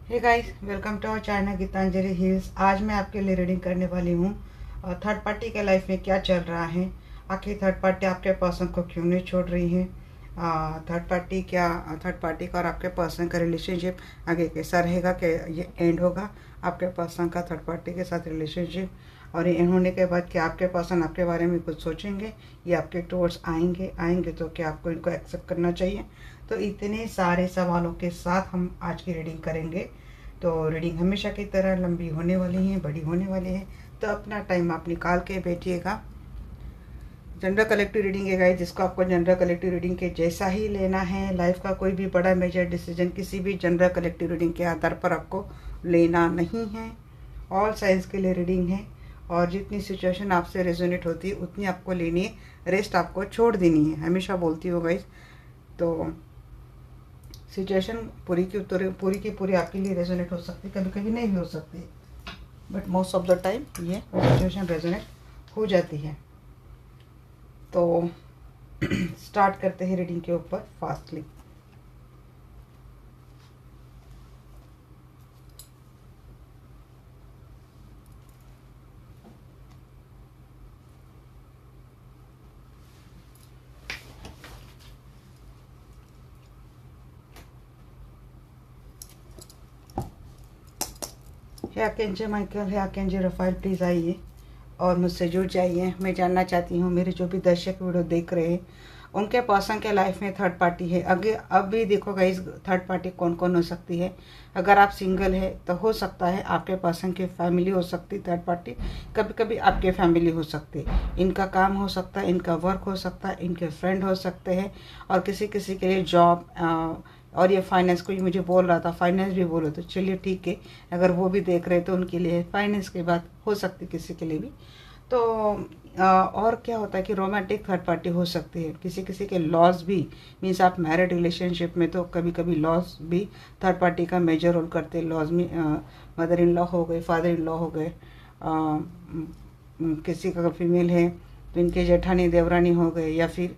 Hey guys, welcome to our channel Geetanjali Hills. आज मैं आपके लिए रीडिंग करने वाली हूँ थर्ड पार्टी के लाइफ में क्या चल रहा है। आखिर थर्ड पार्टी आपके पर्सन को क्यों नहीं छोड़ रही है। थर्ड पार्टी का और आपके पर्सन का रिलेशनशिप आगे कैसा रहेगा, कि ये एंड होगा आपके पर्सन का थर्ड पार्टी के साथ रिलेशनशिप, और ये एंड होने के बाद क्या आपके पर्सन आपके बारे में कुछ सोचेंगे, ये आपके टुवर्ड्स आएंगे तो क्या आपको इनको एक्सेप्ट करना चाहिए। तो इतने सारे सवालों के साथ हम आज की रीडिंग करेंगे। तो रीडिंग हमेशा की तरह लंबी होने वाली है, बड़ी होने वाली है, तो अपना टाइम आप निकाल के बैठिएगा। जनरल कलेक्टिव रीडिंग है गाइस, जिसको आपको जनरल कलेक्टिव रीडिंग के जैसा ही लेना है। लाइफ का कोई भी बड़ा मेजर डिसीजन किसी भी जनरल कलेक्टिव रीडिंग के आधार पर आपको लेना नहीं है। ऑल साइंस के लिए रीडिंग है, और जितनी सिचुएशन आपसे रेजोनेट होती है उतनी आपको लेनी है, रेस्ट आपको छोड़ देनी है। हमेशा बोलती हूँ गाइस, तो सिचुएशन पूरी की पूरी आपके लिए रेजोनेट हो सकती है, कभी कभी नहीं भी हो सकती, but most of the time ये सिचुएशन रेजोनेट हो जाती है। तो स्टार्ट करते हैं रीडिंग के ऊपर फास्टली। है आर्कएंजल माइकल, है आर्कएंजल रफाइल, प्लीज़ आइए और मुझसे जुड़ जाइए। मैं जानना चाहती हूँ मेरे जो भी दर्शक वीडियो देख रहे हैं उनके पर्सन के लाइफ में थर्ड पार्टी है। अगर अब भी देखो गाइस, थर्ड पार्टी कौन कौन हो सकती है। अगर आप सिंगल है तो हो सकता है आपके पर्सन की फैमिली हो सकती है थर्ड पार्टी, कभी कभी आपके फैमिली हो सकती है, इनका काम हो सकता है, इनका वर्क हो सकता है, इनके फ्रेंड हो सकते हैं, और किसी किसी के लिए जॉब, और ये फाइनेंस को ही मुझे बोल रहा था, फाइनेंस भी बोलो तो चलिए ठीक है। अगर वो भी देख रहे तो उनके लिए फाइनेंस की बात हो सकती किसी के लिए भी। तो और क्या होता है कि रोमांटिक थर्ड पार्टी हो सकती है, किसी किसी के लॉस भी, मीन्स आप मैरिड रिलेशनशिप में तो कभी कभी लॉस भी थर्ड पार्टी का मेजर रोल करते हैं। लॉस में मदर इन लॉ हो गए, फादर इन लॉ हो गए, किसी का फीमेल है तो इनके जेठानी देवरानी हो गए, या फिर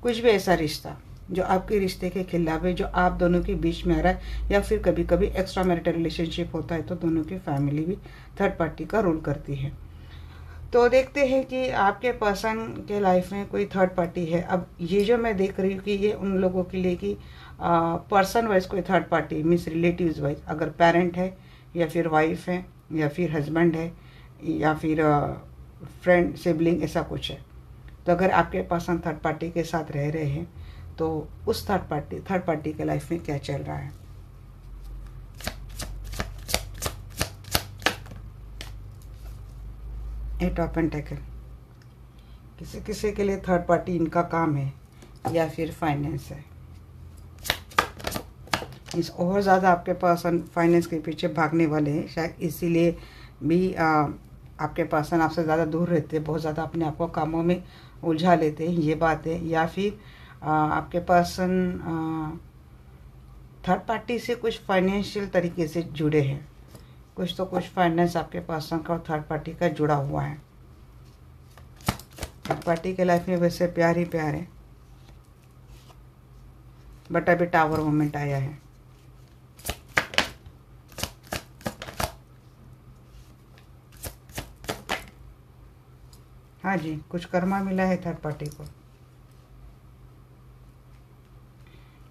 कुछ भी ऐसा रिश्ता जो आपके रिश्ते के खिलाफ है, जो आप दोनों के बीच में आ रहा है, या फिर कभी कभी एक्स्ट्रा मैरिटल रिलेशनशिप होता है तो दोनों की फैमिली भी थर्ड पार्टी का रोल करती है। तो देखते हैं कि आपके पर्सन के लाइफ में कोई थर्ड पार्टी है। अब ये जो मैं देख रही हूँ कि ये उन लोगों के लिए कि पर्सन वाइज कोई third party, means relatives wise, अगर पेरेंट है या फिर वाइफ है या फिर हस्बैंड है या फिर फ्रेंड सिबलिंग, ऐसा कुछ है। तो अगर आपके पर्सन थर्ड पार्टी के साथ रह रहे हैं तो उस थर्ड पार्टी के लाइफ में क्या चल रहा है। एट ऑफ पेंटिकल, किसी किसी के लिए थर्ड पार्टी इनका काम है या फिर फाइनेंस है। इस और ज़्यादा आपके पर्सन फाइनेंस के पीछे भागने वाले हैं, शायद इसीलिए भी आपके पर्सन आपसे ज़्यादा दूर रहते हैं, बहुत ज़्यादा अपने आप को कामों में उलझा लेते हैं, ये बात है। या फिर आपके पर्सन थर्ड पार्टी से कुछ फाइनेंशियल तरीके से जुड़े हैं, कुछ तो कुछ फाइनेंस आपके पर्सन का और थर्ड पार्टी का जुड़ा हुआ है। थर्ड पार्टी के लाइफ में वैसे प्यार ही प्यार है, बट अभी टावर मोमेंट आया है। हाँ जी, कुछ कर्मा मिला है थर्ड पार्टी को,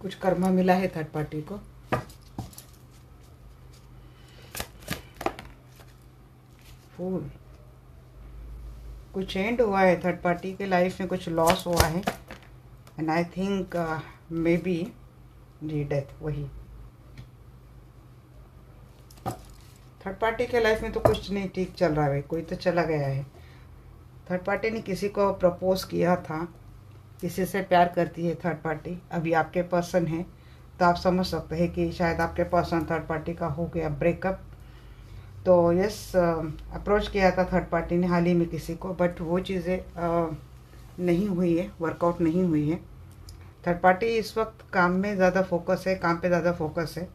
कुछ कर्मा मिला है थर्ड पार्टी को। फूल, कुछ एंड हुआ है थर्ड पार्टी के लाइफ में, कुछ लॉस हुआ है, and I think maybe जी डेथ। वही थर्ड पार्टी के लाइफ में तो कुछ नहीं ठीक चल रहा है, कोई तो चला गया है। थर्ड पार्टी ने किसी को प्रपोज किया था, किसी से प्यार करती है थर्ड पार्टी, अभी आपके पर्सन है, तो आप समझ सकते हैं कि शायद आपके पर्सन थर्ड पार्टी का हो गया ब्रेकअप। तो यस, अप्रोच किया था थर्ड पार्टी ने हाल ही में किसी को, बट वो चीज़ें नहीं हुई है, वर्कआउट नहीं हुई है। थर्ड पार्टी इस वक्त काम में ज़्यादा फोकस है, काम पे ज़्यादा फोकस है।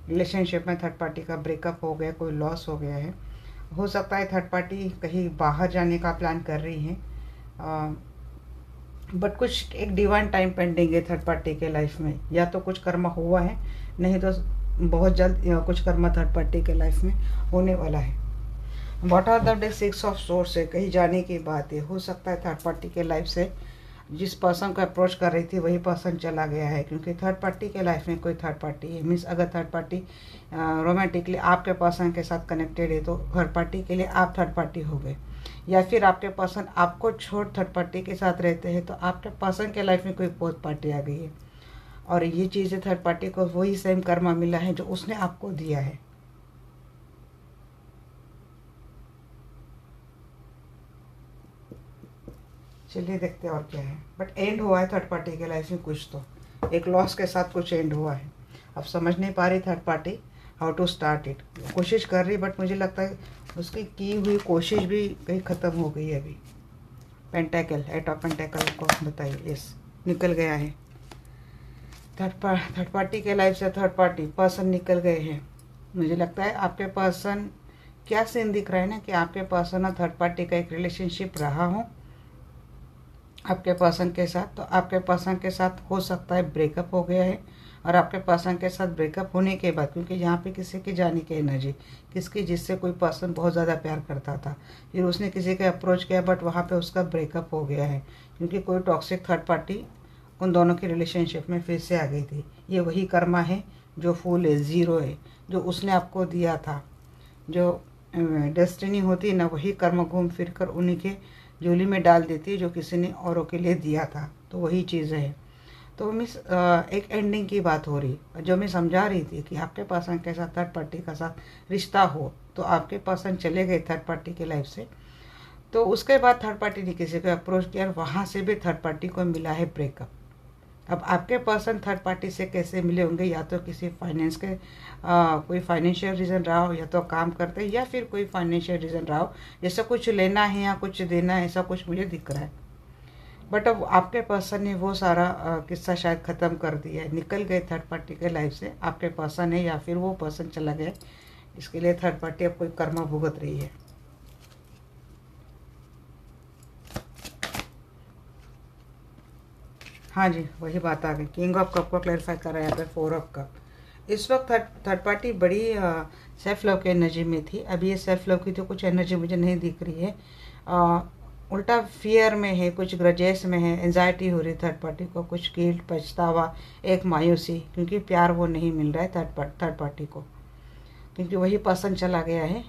रिलेशनशिप में थर्ड पार्टी का ब्रेकअप हो गया, कोई लॉस हो गया है। हो सकता है थर्ड पार्टी कहीं बाहर जाने का प्लान कर रही है, बट कुछ एक डिवाइन टाइम पेंडिंग है थर्ड पार्टी के लाइफ में। या तो कुछ कर्म हुआ है, नहीं तो बहुत जल्द कुछ कर्मा थर्ड पार्टी के लाइफ में होने वाला है। What are the day 6 of swords है, कहीं जाने की बात है। हो सकता है थर्ड पार्टी के लाइफ से जिस पर्सन को अप्रोच कर रही थी वही पर्सन चला गया है, क्योंकि थर्ड पार्टी के लाइफ में कोई थर्ड पार्टी है। मीन्स अगर थर्ड पार्टी रोमांटिकली आपके पर्सन के साथ कनेक्टेड है तो थर्ड पार्टी के लिए आप थर्ड पार्टी हो गए, या फिर आपके पर्सन आपको छोड़ थर्ड पार्टी के साथ रहते हैं तो आपके पर्सन के लाइफ में कोई फोर्थ पार्टी आ गई है। और ये चीज़ें थर्ड पार्टी को वही सेम कर्मा मिला है जो उसने आपको दिया है। चलिए देखते हैं और क्या है। बट एंड हुआ है थर्ड पार्टी के लाइफ में कुछ, तो एक लॉस के साथ कुछ एंड हुआ है। अब समझ नहीं पा रही third party how to start it. कोशिश कर रही बट मुझे लगता है उसकी की हुई कोशिश भी कहीं ख़त्म हो गई है अभी। पेंटेकल, 8 ऑफ पेंटेकल को बताइए। यस, निकल गया है। थर्ड पार्टी के लाइफ से थर्ड पार्टी पर्सन निकल गए हैं। मुझे लगता है आपके पर्सन, क्या सीन दिख रहा है ना कि आपके पर्सन और थर्ड पार्टी का एक रिलेशनशिप रहा हो आपके पर्सन के साथ, तो आपके पर्सन के साथ हो सकता है ब्रेकअप हो गया है। और आपके पर्सन के साथ ब्रेकअप होने के बाद, क्योंकि यहाँ पे किसी की जाने की एनर्जी, किसकी, जिससे कोई पर्सन बहुत ज़्यादा प्यार करता था, फिर उसने किसी के अप्रोच किया बट वहाँ पे उसका ब्रेकअप हो गया है, क्योंकि कोई टॉक्सिक थर्ड पार्टी उन दोनों की रिलेशनशिप में फिर से आ गई थी। ये वही कर्मा है जो फूल है, ज़ीरो है, जो उसने आपको दिया था। जो डेस्टिनी होती है ना, वही कर्म घूम फिर कर उन्हीं के झोली में डाल देती है जो किसी ने औरों के लिए दिया था। तो वही चीज़ है। तो मिस एक एंडिंग की बात हो रही, जो मैं समझा रही थी कि आपके पर्सन के साथ थर्ड पार्टी का साथ रिश्ता हो तो आपके पर्सन चले गए थर्ड पार्टी के लाइफ से, तो उसके बाद थर्ड पार्टी ने किसी को अप्रोच किया और वहाँ से भी थर्ड पार्टी को मिला है ब्रेकअप। अब आपके पर्सन थर्ड पार्टी से कैसे मिले होंगे, या तो किसी फाइनेंस के कोई फाइनेंशियल रीज़न रहा हो, या तो काम करते हैं, या फिर कोई फाइनेंशियल रीज़न रहा हो, जैसे कुछ लेना है या कुछ देना है, ऐसा कुछ मुझे दिख रहा है। बट अब आपके पर्सन ने वो सारा किस्सा शायद ख़त्म कर दिया है, निकल गए थर्ड पार्टी के लाइफ से। आपके पर्सन है या फिर वो पर्सन चला गया, इसके लिए थर्ड पार्टी अब कोई कर्मा भुगत रही है। हाँ जी, वही बात आ गई। किंग ऑफ कप को क्लैरिफाई कर रहा है यहाँ पे 4 ऑफ कप। इस वक्त थर्ड पार्टी बड़ी सेल्फ लव की एनर्जी में थी। अभी ये सेल्फ लव की तो कुछ एनर्जी मुझे नहीं दिख रही है। उल्टा फियर में है, कुछ ग्रजेस में है, एंजाइटी हो रही थर्ड पार्टी को, कुछ गिल्ट, पछतावा, एक मायूसी, क्योंकि प्यार वो नहीं मिल रहा है थर्ड पार्टी को, क्योंकि वही पर्सन चला गया है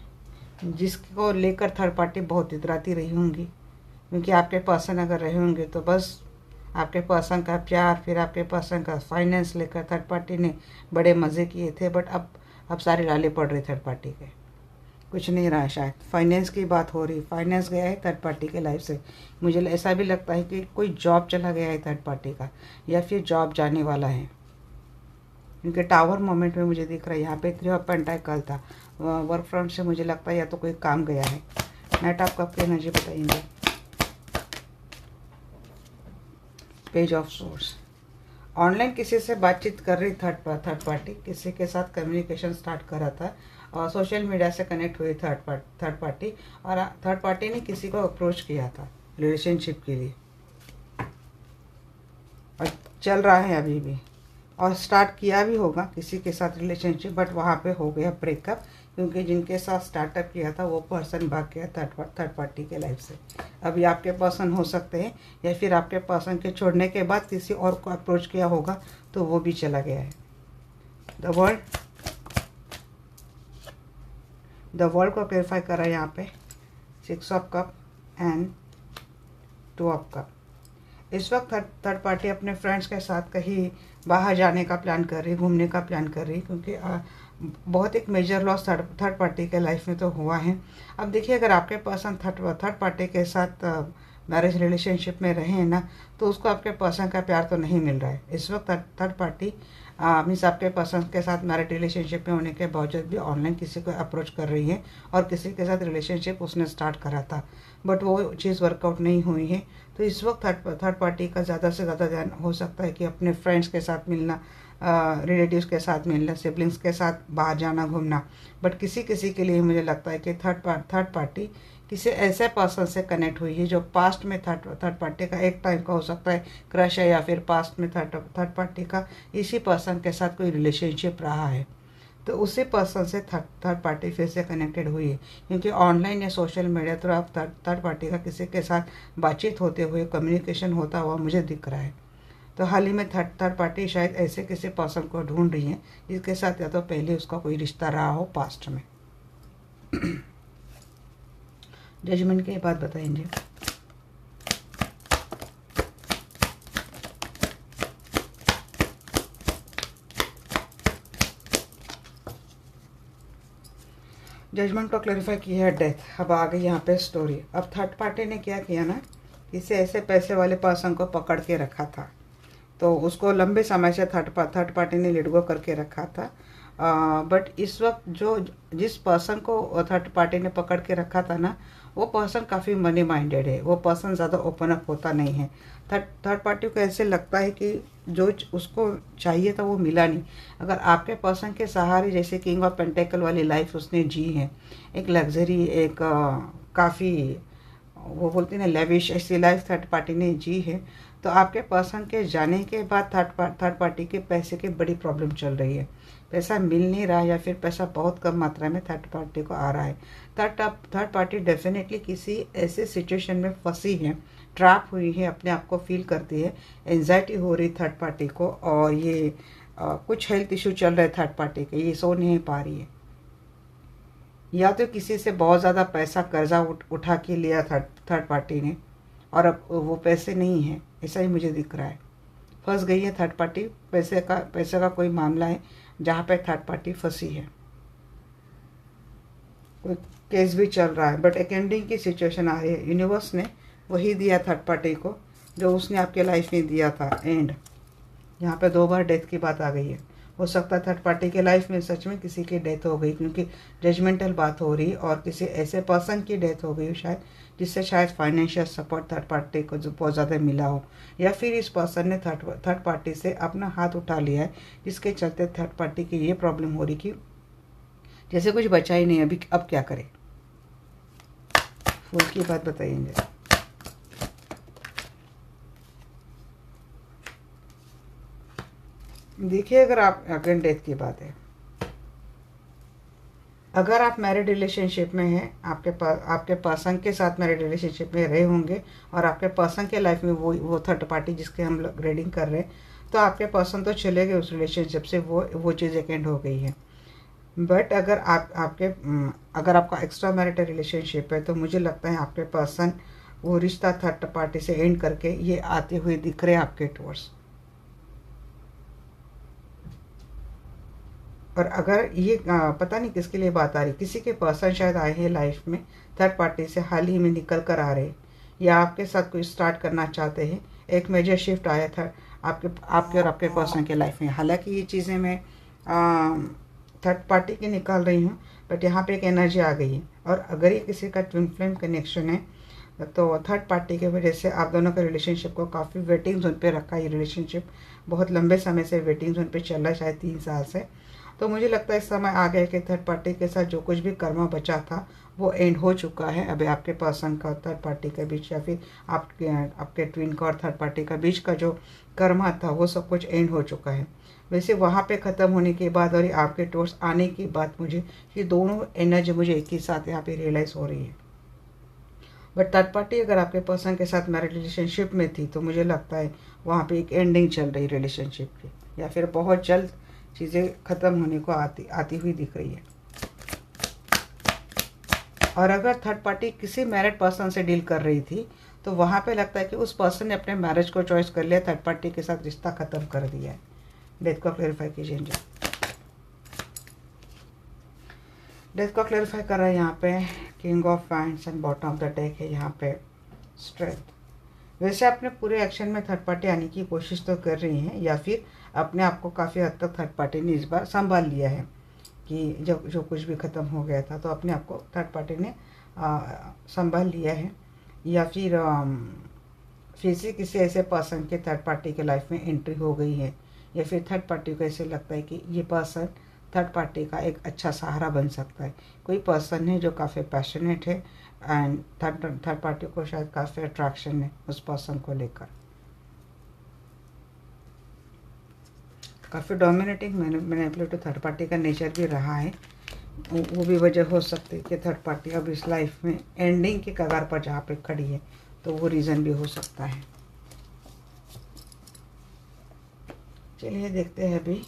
जिसको लेकर थर्ड पार्टी बहुत इतराती रही होंगी। क्योंकि आपके पर्सन अगर रहे होंगे तो बस आपके पर्सन का प्यार, फिर आपके पर्सन का फाइनेंस लेकर थर्ड पार्टी ने बड़े मज़े किए थे। बट अब सारे लाले पड़ रहे थर्ड पार्टी के, कुछ नहीं रहा। शायद फाइनेंस की बात हो रही, फाइनेंस गया है थर्ड पार्टी के लाइफ से। मुझे ऐसा भी लगता है कि कोई जॉब चला गया है थर्ड पार्टी का, या फिर जॉब जाने वाला है, क्योंकि टावर मोमेंट में मुझे दिख रहा है। यहाँ पे 3 ऑफ पेंटाकल था, वर्क फ्रंट से मुझे लगता है या तो कोई काम गया है। नाइट ऑफ कप की एनर्जी बताएंगे। पेज ऑफ सोर्स, ऑनलाइन किसी से बातचीत कर रही थर्ड पार्टी, किसी के साथ कम्युनिकेशन स्टार्ट करा था और सोशल मीडिया से कनेक्ट हुई थर्ड पार्टी, और थर्ड पार्टी ने किसी को अप्रोच किया था रिलेशनशिप के लिए, और चल रहा है अभी भी, और स्टार्ट किया भी होगा किसी के साथ रिलेशनशिप, बट वहाँ पे हो गया ब्रेकअप, क्योंकि जिनके साथ स्टार्टअप किया था वो पर्सन भाग गया थर्ड पार्टी के लाइफ से। अभी आपके पर्सन हो सकते हैं, या फिर आपके पर्सन के छोड़ने के बाद किसी और को अप्रोच किया होगा तो वो भी चला गया है। द वर्ल्ड को क्लेरिफाई कर रहा है यहाँ पे 6 of cup and 2 of cup. इस वक्त थर्ड पार्टी अपने फ्रेंड्स के साथ कहीं बाहर जाने का प्लान कर रही, घूमने का प्लान कर रही, क्योंकि बहुत एक मेजर लॉस थर्ड पार्टी के लाइफ में तो हुआ है। अब देखिए, अगर आपके पर्सन थर्ड पार्टी के साथ मैरिज रिलेशनशिप में रहे हैं ना, तो उसको आपके पर्सन का प्यार तो नहीं मिल रहा है इस वक्त। थर्ड पार्टी मीन्स आपके पर्सन के साथ मैरिज रिलेशनशिप में होने के बावजूद भी ऑनलाइन किसी को अप्रोच कर रही है, और किसी के साथ रिलेशनशिप उसने स्टार्ट करा था, बट वो चीज़ वर्कआउट नहीं हुई है। तो इस वक्त थर्ड पार्टी का ज़्यादा से ज़्यादा ध्यान हो सकता है कि अपने फ्रेंड्स के साथ मिलना, रिलेटिव्स के साथ मिलना, सिबलिंग्स के साथ बाहर जाना, घूमना। बट किसी के लिए मुझे लगता है कि थर्ड पार्टी किसी ऐसे पर्सन से कनेक्ट हुई है जो पास्ट में थर्ड पार्टी का एक टाइम का हो सकता है क्रश है, या फिर पास्ट में थर्ड पार्टी का इसी पर्सन के साथ कोई रिलेशनशिप रहा है। तो उसी पर्सन से थर्ड पार्टी फिर से कनेक्टेड हुई है, क्योंकि ऑनलाइन या सोशल मीडिया तो आप थर्ड पार्टी का किसी के साथ बातचीत होते हुए, कम्युनिकेशन होता हुआ मुझे दिख रहा है। तो हाल ही में थर्ड पार्टी शायद ऐसे किसी पर्सन को ढूंढ रही है जिसके साथ या तो पहले उसका कोई रिश्ता रहा हो पास्ट में। जजमेंट के बाद बताएंगे। जजमेंट को क्लैरिफाई किया है डेथ। अब आ गई यहाँ पे स्टोरी। अब थर्ड पार्टी ने क्या किया ना, इसे ऐसे पैसे वाले पर्सन को पकड़ के रखा था, तो उसको लंबे समय से थर्ड पार्टी ने लेट गो करके रखा था। बट इस वक्त जिस पर्सन को थर्ड पार्टी ने पकड़ के रखा था ना, वो पर्सन काफ़ी मनी माइंडेड है। वो पर्सन ज़्यादा ओपन अप होता नहीं है। थर्ड पार्टी को ऐसे लगता है कि जो उसको चाहिए था वो मिला नहीं। अगर आपके पर्सन के सहारे जैसे किंग ऑफ पेंटेकल वाली लाइफ उसने जी है, एक लग्जरी, एक काफ़ी वो बोलते हैं ना लेविश, ऐसी लाइफ थर्ड पार्टी ने जी है, तो आपके पर्सन के जाने के बाद थर्ड पार्टी के पैसे की बड़ी प्रॉब्लम चल रही है। पैसा मिल नहीं रहा या फिर पैसा बहुत कम मात्रा में थर्ड पार्टी को आ रहा है। थर्ड पार्टी डेफिनेटली किसी ऐसे सिचुएशन में फंसी है, ट्रैप हुई है, अपने आप को फील करती है, एंजाइटी हो रही थर्ड पार्टी को, और ये कुछ हेल्थ इशू चल रहे थर्ड पार्टी के, ये सो नहीं पा रही है। या तो किसी से बहुत ज़्यादा पैसा कर्जा उठा के लिया थर्ड पार्टी ने, और अब वो पैसे नहीं है, ऐसा ही मुझे दिख रहा है। फंस गई है थर्ड पार्टी। पैसे का कोई मामला है जहाँ पे थर्ड पार्टी फंसी है। कोई केस भी चल रहा है, बट एक एंडिंग की सिचुएशन आ रही है। यूनिवर्स ने वही दिया थर्ड पार्टी को जो उसने आपके लाइफ में दिया था, एंड। यहाँ पे 2 बार डेथ की बात आ गई है। हो सकता है थर्ड पार्टी के लाइफ में सच में किसी की डेथ हो गई, क्योंकि जजमेंटल बात हो रही, और किसी ऐसे पर्सन की डेथ हो गई शायद जिससे शायद फाइनेंशियल सपोर्ट थर्ड पार्टी को जो बहुत ज़्यादा मिला हो, या फिर इस पर्सन ने थर्ड पार्टी से अपना हाथ उठा लिया है, जिसके चलते थर्ड पार्टी की ये प्रॉब्लम हो रही कि जैसे कुछ बचा ही नहीं, अभी अब क्या करें। फूल की बात बताइए। देखिए, अगर आप अगेन डेथ की बात है, अगर आप मैरिड रिलेशनशिप में हैं, आपके पर्सन के साथ मैरिड रिलेशनशिप में रहे होंगे, और आपके पर्सन के लाइफ में वो थर्ड पार्टी जिसके हम लोग रीडिंग कर रहे हैं, तो आपके पर्सन तो चले गए उस रिलेशनशिप से, वो चीज़ एक एंड हो गई है। बट अगर अगर आपका एक्स्ट्रा मैरिटल रिलेशनशिप है, तो मुझे लगता है आपके पर्सन वो रिश्ता थर्ड पार्टी से एंड करके ये आते हुए दिख रहे हैं आपके टूवर्ड्स। और अगर ये पता नहीं किसके लिए बात आ रही, किसी के पर्सन शायद आए हैं लाइफ में, थर्ड पार्टी से हाल ही में निकल कर आ रहे, या आपके साथ कोई स्टार्ट करना चाहते हैं। एक मेजर शिफ्ट आया था आपके और आपके पर्सन के लाइफ में। हालांकि ये चीज़ें मैं थर्ड पार्टी की निकाल रही हूँ, बट यहाँ पे एक एनर्जी आ गई है। और अगर ये किसी का ट्विन फ्लेम कनेक्शन है, तो थर्ड पार्टी की वजह से आप दोनों के रिलेशनशिप को काफ़ी वेटिंग जोन पे रखा है। ये रिलेशनशिप बहुत लंबे समय से वेटिंग जोन पे चल रहा है, शायद 3 साल से। तो मुझे लगता है इस समय आ गया कि थर्ड पार्टी के साथ जो कुछ भी कर्मा बचा था वो एंड हो चुका है। अभी आपके पर्सन का थर्ड पार्टी के बीच, या फिर आपके ट्विन का और थर्ड पार्टी का बीच का जो कर्मा था वो सब कुछ एंड हो चुका है। वैसे वहाँ पे ख़त्म होने के बाद और आपके टोर्स आने के बाद मुझे ये दोनों एनर्जी मुझे एक ही साथ यहाँ पे रियलाइज़ हो रही है। बट थर्ड पार्टी अगर आपके पर्सन के साथ मैरिड रिलेशनशिप में थी, तो मुझे लगता है वहाँ पे एक एंडिंग चल रही रिलेशनशिप की, या फिर बहुत जल्द चीज़ें ख़त्म होने को आती हुई दिख रही है। और अगर थर्ड पार्टी किसी मैरिड पर्सन से डील कर रही थी, तो वहाँ पे लगता है कि उस पर्सन ने अपने मैरिज को चॉइस कर लिया, थर्ड पार्टी के साथ रिश्ता ख़त्म कर दिया है। डेथ को क्लेरिफाई कीजिए। डेथ को क्लेरिफाई कर रहा है यहाँ पे king of wands, and bottom of the deck है यहाँ पे स्ट्रेंथ। वैसे अपने पूरे एक्शन में थर्ड पार्टी आने की कोशिश तो कर रही हैं, या फिर अपने आप को काफ़ी हद तक थर्ड पार्टी ने इस बार संभाल लिया है कि जब जो कुछ भी ख़त्म हो गया था, तो अपने आप को थर्ड पार्टी ने संभाल लिया है। या फिर से किसी ऐसे पर्सन के थर्ड पार्टी के लाइफ में एंट्री हो गई है, या फिर थर्ड पार्टी को ऐसे लगता है कि ये पर्सन थर्ड पार्टी का एक अच्छा सहारा बन सकता है। कोई पर्सन है जो काफ़ी पैशनेट है, एंड थर्ड पार्टी को शायद काफ़ी अट्रैक्शन है उस पर्सन को लेकर। काफ़ी डोमिनेटिंग मैनिपुलेटिव थर्ड पार्टी का नेचर भी रहा है। वो भी वजह हो सकती है कि थर्ड पार्टी अब इस लाइफ में एंडिंग के कगार पर जहाँ पे खड़ी है, तो वो रीज़न भी हो सकता है। चलिए देखते हैं अभी।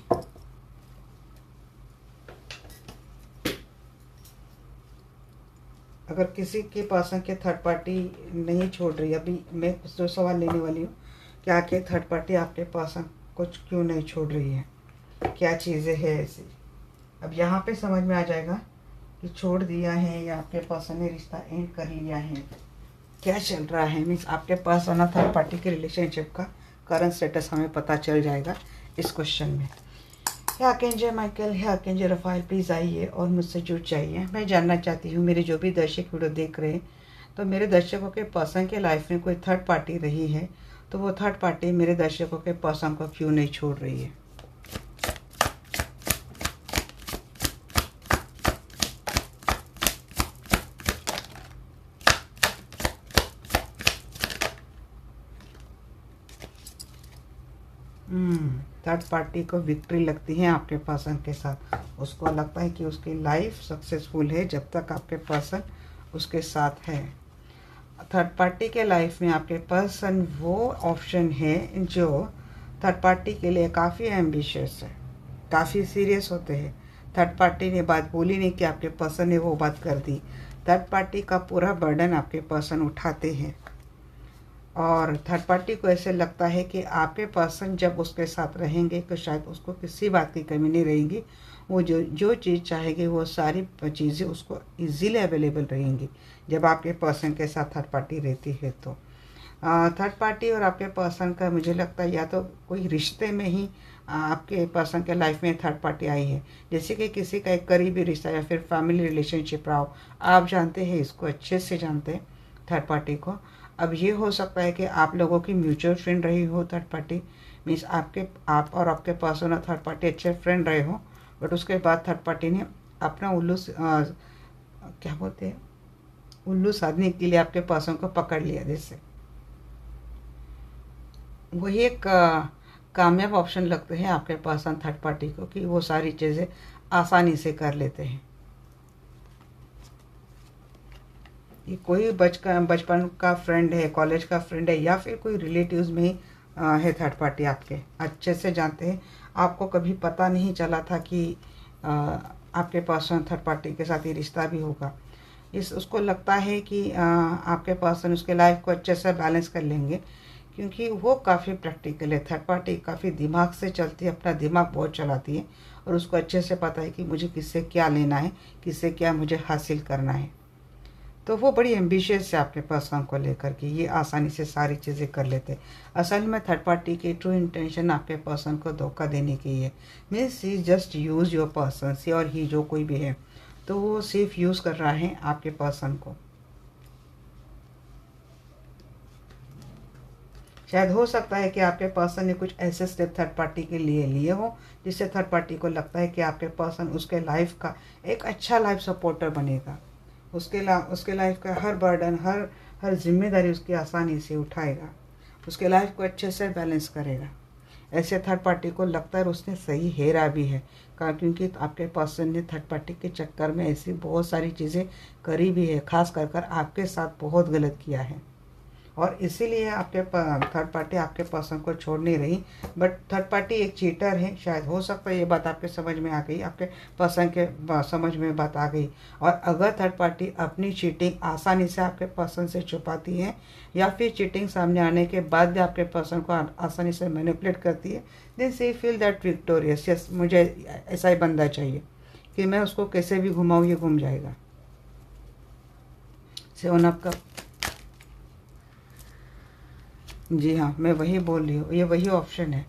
अगर किसी के पास के थर्ड पार्टी नहीं छोड़ रही, अभी मैं जो सवाल लेने वाली हूँ कि आखिर थर्ड पार्टी आपके पास कुछ क्यों नहीं छोड़ रही है, क्या चीज़ें हैं ऐसी। अब यहाँ पे समझ में आ जाएगा कि छोड़ दिया है या आपके पास ने रिश्ता एंड कर लिया है, क्या चल रहा है। मीन्स आपके पास आना थर्ड पार्टी के रिलेशनशिप का करंट स्टेटस हमें पता चल जाएगा इस क्वेश्चन में। हे आर्कएंजल माइकल, हे आर्कएंजल रफाएल, प्लीज़ आइए और मुझसे जुड़ जाइए। मैं जानना चाहती हूँ, मेरे जो भी दर्शक वीडियो देख रहे हैं, तो मेरे दर्शकों के पर्सन के लाइफ में कोई थर्ड पार्टी रही है, तो वो थर्ड पार्टी मेरे दर्शकों के पर्सन को क्यों नहीं छोड़ रही है। थर्ड पार्टी को विक्ट्री लगती है आपके पर्सन के साथ। उसको लगता है कि उसकी लाइफ सक्सेसफुल है जब तक आपके पर्सन उसके साथ है। थर्ड पार्टी के लाइफ में आपके पर्सन वो ऑप्शन है जो थर्ड पार्टी के लिए काफ़ी एम्बिशियस है, काफ़ी सीरियस होते हैं। थर्ड पार्टी ने बात बोली नहीं कि आपके पर्सन ने वो बात कर दी। थर्ड पार्टी का पूरा बर्डन आपके पर्सन उठाते हैं और थर्ड पार्टी को ऐसे लगता है कि आपके पर्सन जब उसके साथ रहेंगे तो शायद उसको किसी बात की कमी नहीं रहेगी। वो जो चीज़ चाहेगी वो सारी चीज़ें उसको इजीली अवेलेबल रहेंगी जब आपके पर्सन के साथ थर्ड पार्टी रहती है। तो थर्ड पार्टी और आपके पर्सन का मुझे लगता है या तो कोई रिश्ते में ही आपके पर्सन के लाइफ में थर्ड पार्टी आई है, जैसे कि किसी का एक करीबी रिश्ता या फिर फैमिली रिलेशनशिप रहा हो। आप जानते हैं, इसको अच्छे से जानते हैं थर्ड पार्टी को। अब ये हो सकता है कि आप लोगों की म्यूचुअल फ्रेंड रही हो थर्ड पार्टी, मीन्स आप और आपके पर्सन और थर्ड पार्टी अच्छे फ्रेंड रहे हो, बट उसके बाद थर्ड पार्टी ने अपना क्या बोलते हैं, उल्लू साधने के लिए आपके पर्सन को पकड़ लिया। जैसे वही एक कामयाब ऑप्शन लगते हैं आपके पर्सन थर्ड पार्टी को कि वो सारी चीज़ें आसानी से कर लेते हैं। ये कोई बचपन का फ्रेंड है, कॉलेज का फ्रेंड है, या फिर कोई रिलेटिव्स में ही है थर्ड पार्टी, आपके अच्छे से जानते हैं। आपको कभी पता नहीं चला था कि आपके पर्सन थर्ड पार्टी के साथ ये रिश्ता भी होगा। उसको लगता है कि आपके पर्सन उसके लाइफ को अच्छे से बैलेंस कर लेंगे, क्योंकि वो काफ़ी प्रैक्टिकल है। थर्ड पार्टी काफ़ी दिमाग से चलती है, अपना दिमाग बहुत चलाती है और उसको अच्छे से पता है कि मुझे किससे क्या लेना है, किससे क्या मुझे हासिल करना है। तो वो बड़ी एम्बिशियस है आपके पर्सन को लेकर के, ये आसानी से सारी चीज़ें कर लेते हैं। असल में थर्ड पार्टी की ट्रू इंटेंशन आपके पर्सन को धोखा देने की है। Means he just use your person, see और ही जो कोई भी है, तो वो सिर्फ यूज़ कर रहा है आपके पर्सन को। शायद हो सकता है कि आपके पर्सन ने कुछ ऐसे स्टेप थर्ड पार्टी के लिए हो जिससे थर्ड पार्टी को लगता है कि आपके पर्सन उसके लाइफ का एक अच्छा लाइफ सपोर्टर बनेगा। उसके लाइफ का हर बर्डन, हर जिम्मेदारी उसकी आसानी से उठाएगा, उसके लाइफ को अच्छे से बैलेंस करेगा। ऐसे थर्ड पार्टी को लगता है उसने सही हेरा भी है, क्योंकि आपके पर्सन ने थर्ड पार्टी के चक्कर में ऐसी बहुत सारी चीज़ें करी भी है, खास कर आपके साथ बहुत गलत किया है और इसीलिए आपके थर्ड पार्टी आपके पर्सन को छोड़ नहीं रही। बट थर्ड पार्टी एक चीटर है, शायद हो सकता है ये बात आपके समझ में आ गई, आपके पर्सन के समझ में बात आ गई। और अगर थर्ड पार्टी अपनी चीटिंग आसानी से आपके पर्सन से छुपाती है या फिर चीटिंग सामने आने के बाद भी आपके पर्सन को आसानी से मैनिपुलेट करती है, then she feel that victorious, yes मुझे ऐसा ही बंदा चाहिए कि मैं उसको कैसे भी घुमाऊँ ये घूम जाएगा। सेवन अप का, जी हाँ, मैं वही बोल रही हूँ, ये वही ऑप्शन है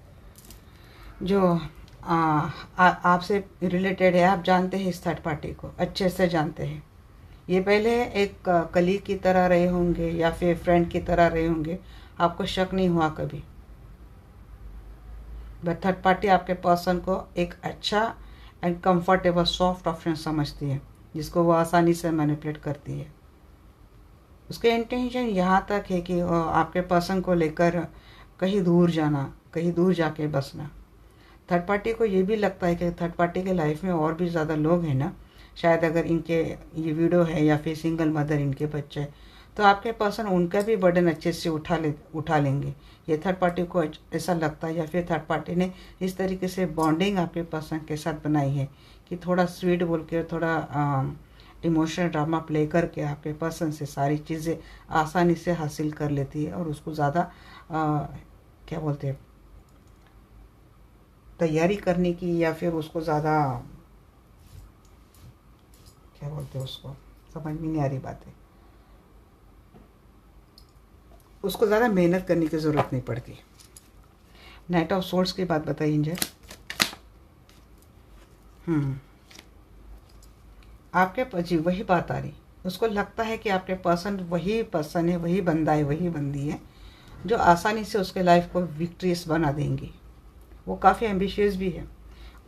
जो आपसे रिलेटेड है। आप जानते हैं इस थर्ड पार्टी को, अच्छे से जानते हैं। ये पहले एक कलीग की तरह रहे होंगे या फिर फ्रेंड की तरह रहे होंगे, आपको शक नहीं हुआ कभी। बट थर्ड पार्टी आपके पर्सन को एक अच्छा एंड कंफर्टेबल सॉफ्ट ऑप्शन समझती है, जिसको वो आसानी से मैनिपुलेट करती है। उसके इंटेंशन यहाँ तक है कि आपके पर्सन को लेकर कहीं दूर जाना, कहीं दूर जाके बसना। थर्ड पार्टी को ये भी लगता है कि थर्ड पार्टी के लाइफ में और भी ज़्यादा लोग हैं ना, शायद अगर इनके ये वीडियो है या फिर सिंगल मदर इनके बच्चे, तो आपके पर्सन उनका भी बर्डन अच्छे से उठा लेंगे। ये थर्ड पार्टी को ऐसा लगता है, या फिर थर्ड पार्टी ने इस तरीके से बॉन्डिंग आपके पर्सन के साथ बनाई है कि थोड़ा स्वीट बोल के, थोड़ा इमोशनल ड्रामा प्ले करके आपके पर्सन से सारी चीज़ें आसानी से हासिल कर लेती है, और उसको ज़्यादा क्या बोलते हैं, तैयारी करने की, या फिर उसको ज़्यादा क्या बोलते हैं, उसको समझ में नहीं आ रही बात है, उसको ज़्यादा मेहनत करने की ज़रूरत नहीं पड़ती। नाइट ऑफ सोर्ड्स की बात बताइए मुझे। आपके जी वही बात आ रही, उसको लगता है कि आपके पर्सन वही पर्सन है, वही बंदा है, वही बंदी है जो आसानी से उसके लाइफ को विक्ट्रियस बना देंगी। वो काफ़ी एम्बिशियस भी है,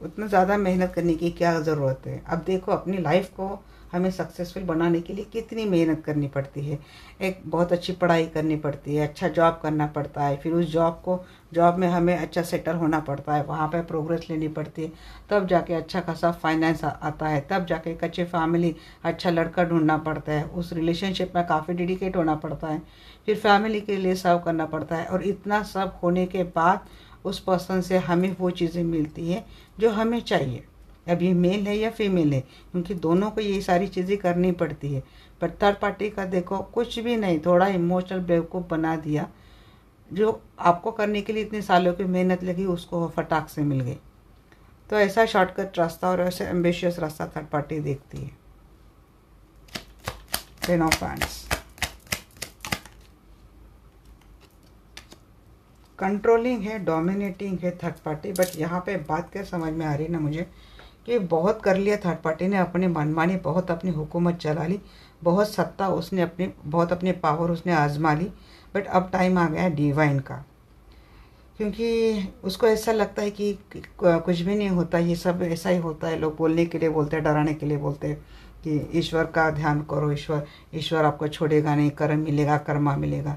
उतना ज़्यादा मेहनत करने की क्या ज़रूरत है। अब देखो अपनी लाइफ को हमें सक्सेसफुल बनाने के लिए कितनी मेहनत करनी पड़ती है। एक बहुत अच्छी पढ़ाई करनी पड़ती है, अच्छा जॉब करना पड़ता है, फिर उस जॉब में हमें अच्छा सेटल होना पड़ता है, वहाँ पे प्रोग्रेस लेनी पड़ती है, तब जाके अच्छा खासा फाइनेंस आता है, तब जाके एक अच्छी फैमिली, अच्छा लड़का ढूंढना पड़ता है, उस रिलेशनशिप में काफ़ी डेडिकेट होना पड़ता है, फिर फैमिली के लिए सर्व करना पड़ता है, और इतना सब होने के बाद उस पर्सन से हमें वो चीज़ें मिलती है जो हमें चाहिए। अब ये मेल है या फीमेल है, क्योंकि दोनों को ये सारी चीज़ें करनी पड़ती है। पर थर्ड पार्टी का देखो कुछ भी नहीं, थोड़ा इमोशनल बेवकूफ़ बना दिया, जो आपको करने के लिए इतने सालों की मेहनत लगी उसको फटाक से मिल गई। तो ऐसा शॉर्टकट रास्ता और ऐसे एम्बिशियस रास्ता थर्ड पार्टी देखती है। टेन ऑफ हैंड्स, कंट्रोलिंग है, डोमिनेटिंग है थर्ड पार्टी। बट यहाँ पे बात क्या समझ में आ रही है ना मुझे, कि बहुत कर लिया थर्ड पार्टी ने, अपनी मनमानी, बहुत अपनी हुकूमत चला ली, बहुत सत्ता उसने अपनी, बहुत अपने पावर उसने आजमा ली। बट अब टाइम आ गया है डिवाइन का, क्योंकि उसको ऐसा लगता है कि कुछ भी नहीं होता, ये सब ऐसा ही होता है। लोग बोलने के लिए बोलते हैं, डराने के लिए बोलते हैं कि ईश्वर का ध्यान करो, ईश्वर आपको छोड़ेगा नहीं, कर्म मिलेगा, कर्मा मिलेगा।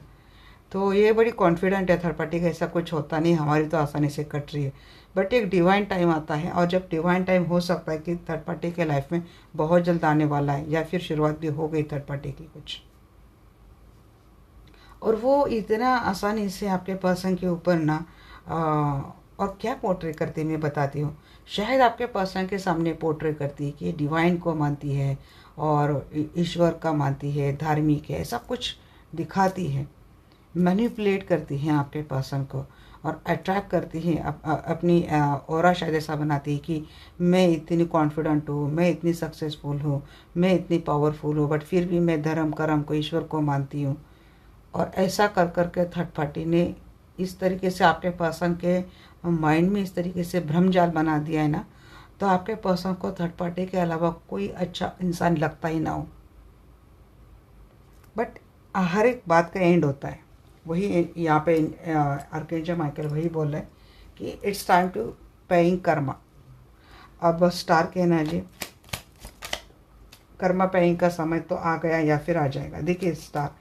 तो ये बड़ी कॉन्फिडेंट है थर्ड पार्टी का, ऐसा कुछ होता नहीं, हमारी तो आसानी से कट रही है। बट एक डिवाइन टाइम आता है, और जब डिवाइन टाइम हो सकता है कि थर्ड पार्टी के लाइफ में बहुत जल्द आने वाला है, या फिर शुरुआत भी हो गई थर्ड पार्टी की कुछ, और वो इतना आसानी से आपके पर्सन के ऊपर ना और क्या पोर्ट्रे करती है मैं बताती हूँ। शायद आपके पर्सन के सामने पोर्ट्रे करती है कि डिवाइन को मानती है और ईश्वर का मानती है, धार्मिक है, ऐसा कुछ दिखाती है, मैनिपुलेट करती हैं आपके पर्सन को, और अट्रैक्ट करती हैं अपनी ऑरा शायद ऐसा बनाती है कि मैं इतनी कॉन्फिडेंट हूँ, मैं इतनी सक्सेसफुल हूँ, मैं इतनी पावरफुल हूँ, बट फिर भी मैं धर्म कर्म को, ईश्वर को मानती हूँ। और ऐसा कर करके थर्ड पार्टी ने इस तरीके से आपके पर्सन के माइंड में इस तरीके से भ्रमजाल बना दिया है ना, तो आपके पर्सन को थर्ड पार्टी के अलावा कोई अच्छा इंसान लगता ही ना हो। बट हर एक बात का एंड होता है, वही यहाँ पे आर्कएंजल माइकल वही बोल रहे हैं कि it's time to paying karma. अब स्टार की एनर्जी, कर्मा पेइंग का समय तो आ गया या फिर आ जाएगा। देखिए स्टार,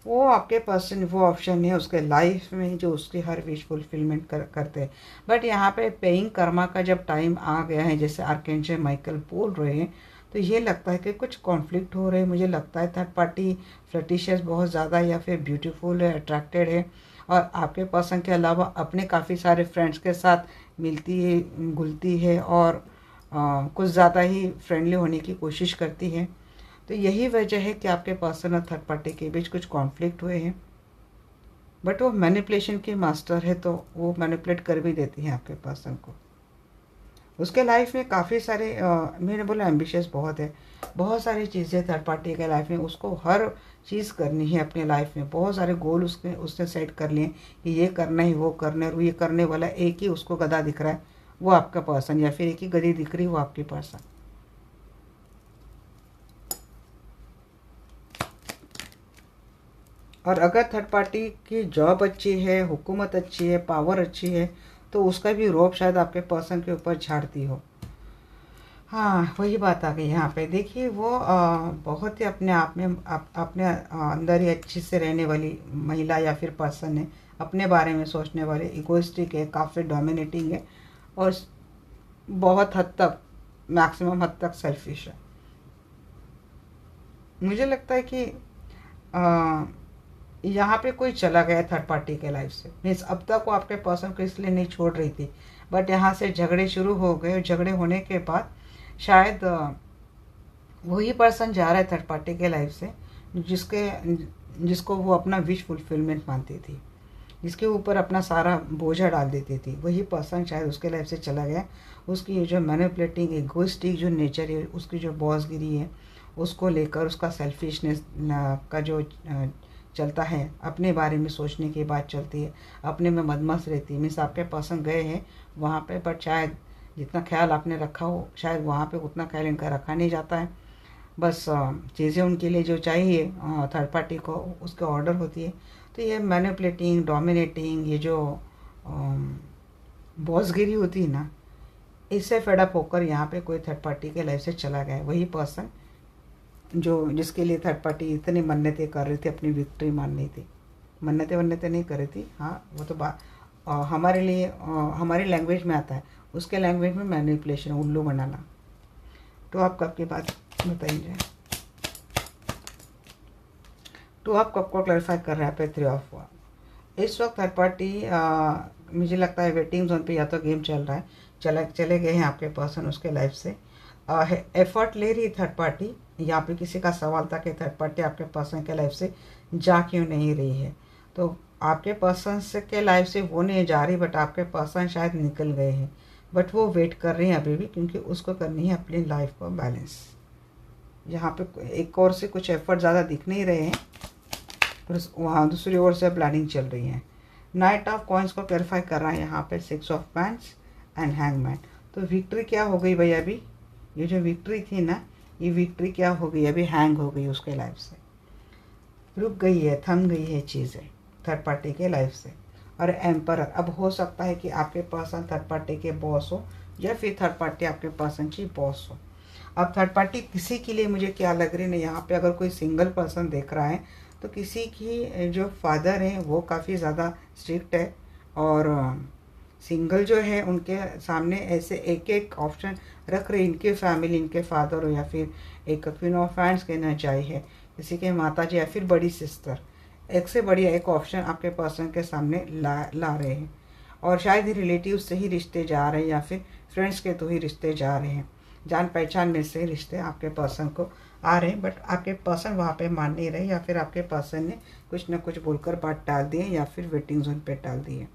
वो आपके पर्सन वो ऑप्शन है उसके लाइफ में जो उसकी हर विश फुलफिलमेंट करते हैं। बट यहाँ पे पेइंग कर्मा का जब टाइम आ गया है, जैसे आर्कएंजल माइकल बोल रहे हैं, तो ये लगता है कि कुछ कॉन्फ्लिक्ट हो रहे हैं। मुझे लगता है थर्ड पार्टी फ्लर्टिशियस बहुत ज़्यादा, या फिर ब्यूटीफुल है, अट्रैक्टेड है, और आपके पर्सन के अलावा अपने काफ़ी सारे फ्रेंड्स के साथ मिलती है, घुलती है, और कुछ ज़्यादा ही फ्रेंडली होने की कोशिश करती है। तो यही वजह है कि आपके पर्सन और थर्ड पार्टी के बीच कुछ कॉन्फ्लिक्ट हुए हैं। बट वो मैनिपुलेशन की मास्टर है, तो वो मैनिपुलेट कर भी देती है आपके पर्सन को। उसके लाइफ में काफ़ी सारे मैंने बोला एम्बिशियस बहुत है, बहुत सारी चीज़ें थर्ड पार्टी के लाइफ में, उसको हर चीज़ करनी है अपने लाइफ में। बहुत सारे गोल उसने सेट कर लिए कि ये करना है, वो करना है, और ये करने वाला एक ही उसको गधा दिख रहा है, वो आपका पर्सन, या फिर एक ही गधी दिख रही है, वो आपकी पर्सन। और अगर थर्ड पार्टी की जॉब अच्छी है, हुकूमत अच्छी है, पावर अच्छी है, तो उसका भी रौब शायद आपके पर्सन के ऊपर झाड़ती हो। हाँ, वही बात आ गई यहाँ पे। देखिए वो बहुत ही अपने आप में अपने अंदर ही अच्छी से रहने वाली महिला या फिर पर्सन है, अपने बारे में सोचने वाले, इगोइस्टिक है, काफ़ी डोमिनेटिंग है, और बहुत हद तक, मैक्सिमम हद तक सेल्फिश है। मुझे लगता है कि यहाँ पे कोई चला गया थर्ड पार्टी के लाइफ से, मीन्स अब तक वो आपके पर्सन को इसलिए नहीं छोड़ रही थी, बट यहाँ से झगड़े शुरू हो गए, और झगड़े होने के बाद शायद वही पर्सन जा रहा है थर्ड पार्टी के लाइफ से जिसके जिसको वो अपना विश फुलफिलमेंट मानती थी, जिसके ऊपर अपना सारा बोझा डाल देती थी, वही पर्सन शायद उसके लाइफ से चला गया। उसकी ये जो मैनिपुलेटिंग इगोइस्टिक जो नेचर है, उसकी जो बॉसगिरी है, उसको लेकर उसका सेल्फिशनेस का जो चलता है, अपने बारे में सोचने की बात चलती है, अपने में मदमस्त रहती है। मीन्स आपके पर्सन गए हैं वहाँ पे, बट शायद जितना ख्याल आपने रखा हो शायद वहाँ पे उतना ख्याल इनका रखा नहीं जाता है। बस चीज़ें उनके लिए जो चाहिए थर्ड पार्टी को उसके ऑर्डर होती है। तो ये मैनिपुलेटिंग, डोमिनेटिंग, ये जो बॉसगिरी होती है ना, इससे फेडअप होकर यहाँ पे कोई थर्ड पार्टी के लाइफ से चला गया है। वही पर्सन जो जिसके लिए थर्ड पार्टी इतनी मन्नतें कर रही थी, अपनी विक्ट्री माननी थी, मन्नतें वन्नतें नहीं कर रही थी। हाँ, वो तो हमारे लिए हमारी लैंग्वेज में आता है, उसके लैंग्वेज में मैनिपुलेशन, उल्लू बनाना। तो आप कब की बात बताइए, तो आप कब को क्लैरिफाई कर रहे हैं पे 3 ऑफ वन। इस वक्त थर्ड पार्टी मुझे लगता है वेटिंग जोन पे या तो गेम चल रहा है, चले गए हैं आपके पर्सन उसके लाइफ से। एफर्ट ले रही है थर्ड पार्टी, यहाँ पे किसी का सवाल था कि थर्ड पार्टी आपके पर्सन के लाइफ से जा क्यों नहीं रही है। तो आपके पर्सन से के लाइफ से वो नहीं जा रही, बट आपके पर्सन शायद निकल गए हैं, बट वो वेट कर रही हैं अभी भी, क्योंकि उसको करनी है अपनी लाइफ को बैलेंस। यहाँ पे एक और से कुछ एफर्ट ज़्यादा दिख नहीं रहे हैं, पर वहाँ दूसरी ओर से प्लानिंग चल रही है। नाइट ऑफ कॉइन्स को क्लैरिफाई कर रहा है यहाँ पे 6 ऑफ पैंट्स एंड हैंगमैन। तो विक्ट्री क्या हो गई भाई, अभी ये जो विक्ट्री थी ना, ये विक्ट्री क्या हो गई, अभी हैंग हो गई उसके लाइफ से, रुक गई है, थम गई है चीज़ें थर्ड पार्टी के लाइफ से। और एम्परर, अब हो सकता है कि आपके पर्सन थर्ड पार्टी के बॉस हो, या फिर थर्ड पार्टी आपके पर्सन की बॉस हो। अब थर्ड पार्टी किसी के लिए मुझे क्या लग रही है ना, यहाँ पे अगर कोई सिंगल पर्सन देख रहा है तो किसी की जो फादर हैं वो काफ़ी ज़्यादा स्ट्रिक्ट है, और सिंगल जो है उनके सामने ऐसे एक एक ऑप्शन रख रहे, इनके फैमिली, इनके फादर हो, या फिर एक क्वीन ऑफ हैंड्स कहना चाहिए, किसी के माता जी या फिर बड़ी सिस्टर, एक से बढ़िया एक ऑप्शन आपके पर्सन के सामने ला रहे हैं। और शायद ही रिलेटिव से ही रिश्ते जा रहे हैं, या फिर फ्रेंड्स के तो ही रिश्ते जा रहे हैं, जान पहचान में से रिश्ते आपके पर्सन को आ रहे हैं, बट आपके पर्सन वहाँ पे मान नहीं रहे, या फिर आपके पर्सन ने कुछ ना कुछ बोलकर बात टाल दिए, या फिर वेटिंग जोन पे टाल दिए।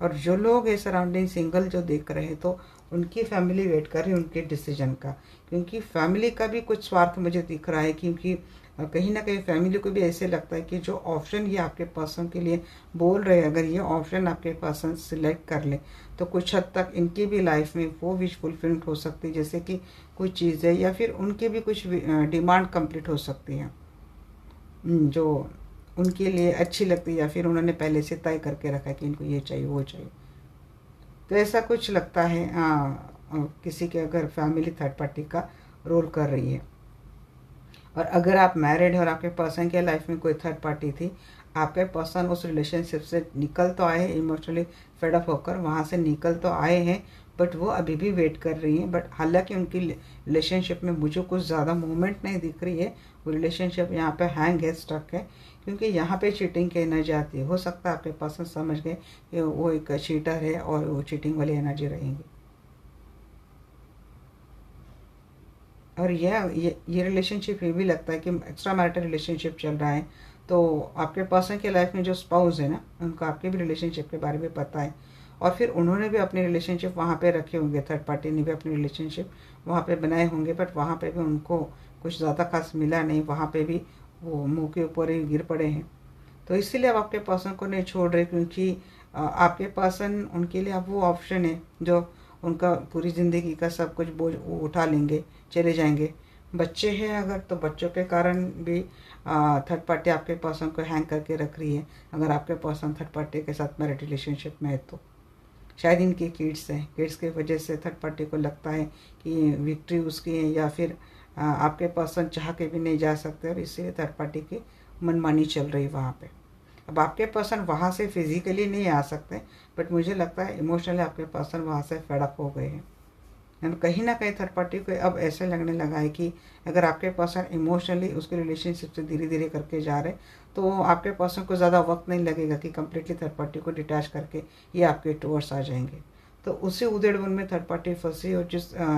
और जो लोग हैं सराउंडिंग सिंगल जो देख रहे हैं, तो उनकी फैमिली वेट कर रही है उनके डिसीजन का, क्योंकि फैमिली का भी कुछ स्वार्थ मुझे दिख रहा है, क्योंकि कहीं ना कहीं फैमिली को भी ऐसे लगता है कि जो ऑप्शन ये आपके पर्सन के लिए बोल रहे हैं, अगर ये ऑप्शन आपके पर्सन सिलेक्ट कर ले तो कुछ हद तक इनकी भी लाइफ में वो विश फुलफिलमेंट हो सकती है, जैसे कि कुछ चीज़ें या फिर उनकी भी कुछ डिमांड कंप्लीट हो सकती है जो उनके लिए अच्छी लगती है, या फिर उन्होंने पहले से तय करके रखा है कि इनको ये चाहिए वो चाहिए। तो ऐसा कुछ लगता है किसी के अगर फैमिली थर्ड पार्टी का रोल कर रही है। और अगर आप मैरिड हैं और आपके पर्सन के लाइफ में कोई थर्ड पार्टी थी, आपके पर्सन उस रिलेशनशिप से निकल तो आए हैं, इमोशनली फेडअप होकर वहाँ से निकल तो आए हैं, बट वो अभी भी वेट कर रही हैं। बट हालांकि उनकी रिलेशनशिप में मुझे कुछ ज़्यादा मूवमेंट नहीं दिख रही है, वो रिलेशनशिप यहाँ पे हैंग है, स्टक है, क्योंकि यहाँ पे चीटिंग की एनर्जी आती है। हो सकता है आपके पर्सन समझ गए कि वो एक चीटर है और वो चीटिंग वाली एनर्जी रहेंगी। और ये रिलेशनशिप ये भी लगता है कि एक्स्ट्रा मैरिटल रिलेशनशिप चल रहा है, तो आपके पर्सन के लाइफ में जो स्पाउस है ना, उनको आपके भी रिलेशनशिप के बारे में पता है, और फिर उन्होंने भी अपने रिलेशनशिप वहाँ पे रखे होंगे, थर्ड पार्टी ने भी अपने रिलेशनशिप वहाँ पे बनाए होंगे, बट वहाँ पे भी उनको कुछ ज़्यादा खास मिला नहीं, वहाँ पे भी वो मुँह के ऊपर ही गिर पड़े हैं। तो इसीलिए अब आपके पर्सन को नहीं छोड़ रहे, क्योंकि आपके पर्सन उनके लिए अब वो ऑप्शन है जो उनका पूरी ज़िंदगी का सब कुछ बोझ वो उठा लेंगे, चले जाएंगे। बच्चे हैं अगर, तो बच्चों के कारण भी थर्ड पार्टी आपके पर्सन को हैंग करके रख रही है। अगर आपके पर्सन थर्ड पार्टी के साथ मैरिड रिलेशनशिप में है तो शायद इनके किड्स हैं, किड्स की वजह से थर्ड पार्टी को लगता है कि विक्ट्री उसकी है, या फिर आपके पर्सन चाह के भी नहीं जा सकते, और इसीलिए थर्ड पार्टी की मनमानी चल रही वहाँ पे। अब आपके पर्सन वहाँ से फिजिकली नहीं आ सकते, बट मुझे लगता है इमोशनली आपके पर्सन वहाँ से फेड अप हो गए हैं। एंड कहीं ना कहीं थर्ड पार्टी को अब ऐसे लगने लगा है कि अगर आपके पर्सन इमोशनली उसके रिलेशनशिप से धीरे धीरे करके जा रहे, तो आपके पर्सन को ज़्यादा वक्त नहीं लगेगा कि कम्प्लीटली थर्ड पार्टी को डिटैच करके ये आपके टूवर्ड्स आ जाएंगे। तो उसी उधेड़बुन में थर्ड पार्टी फंसी, और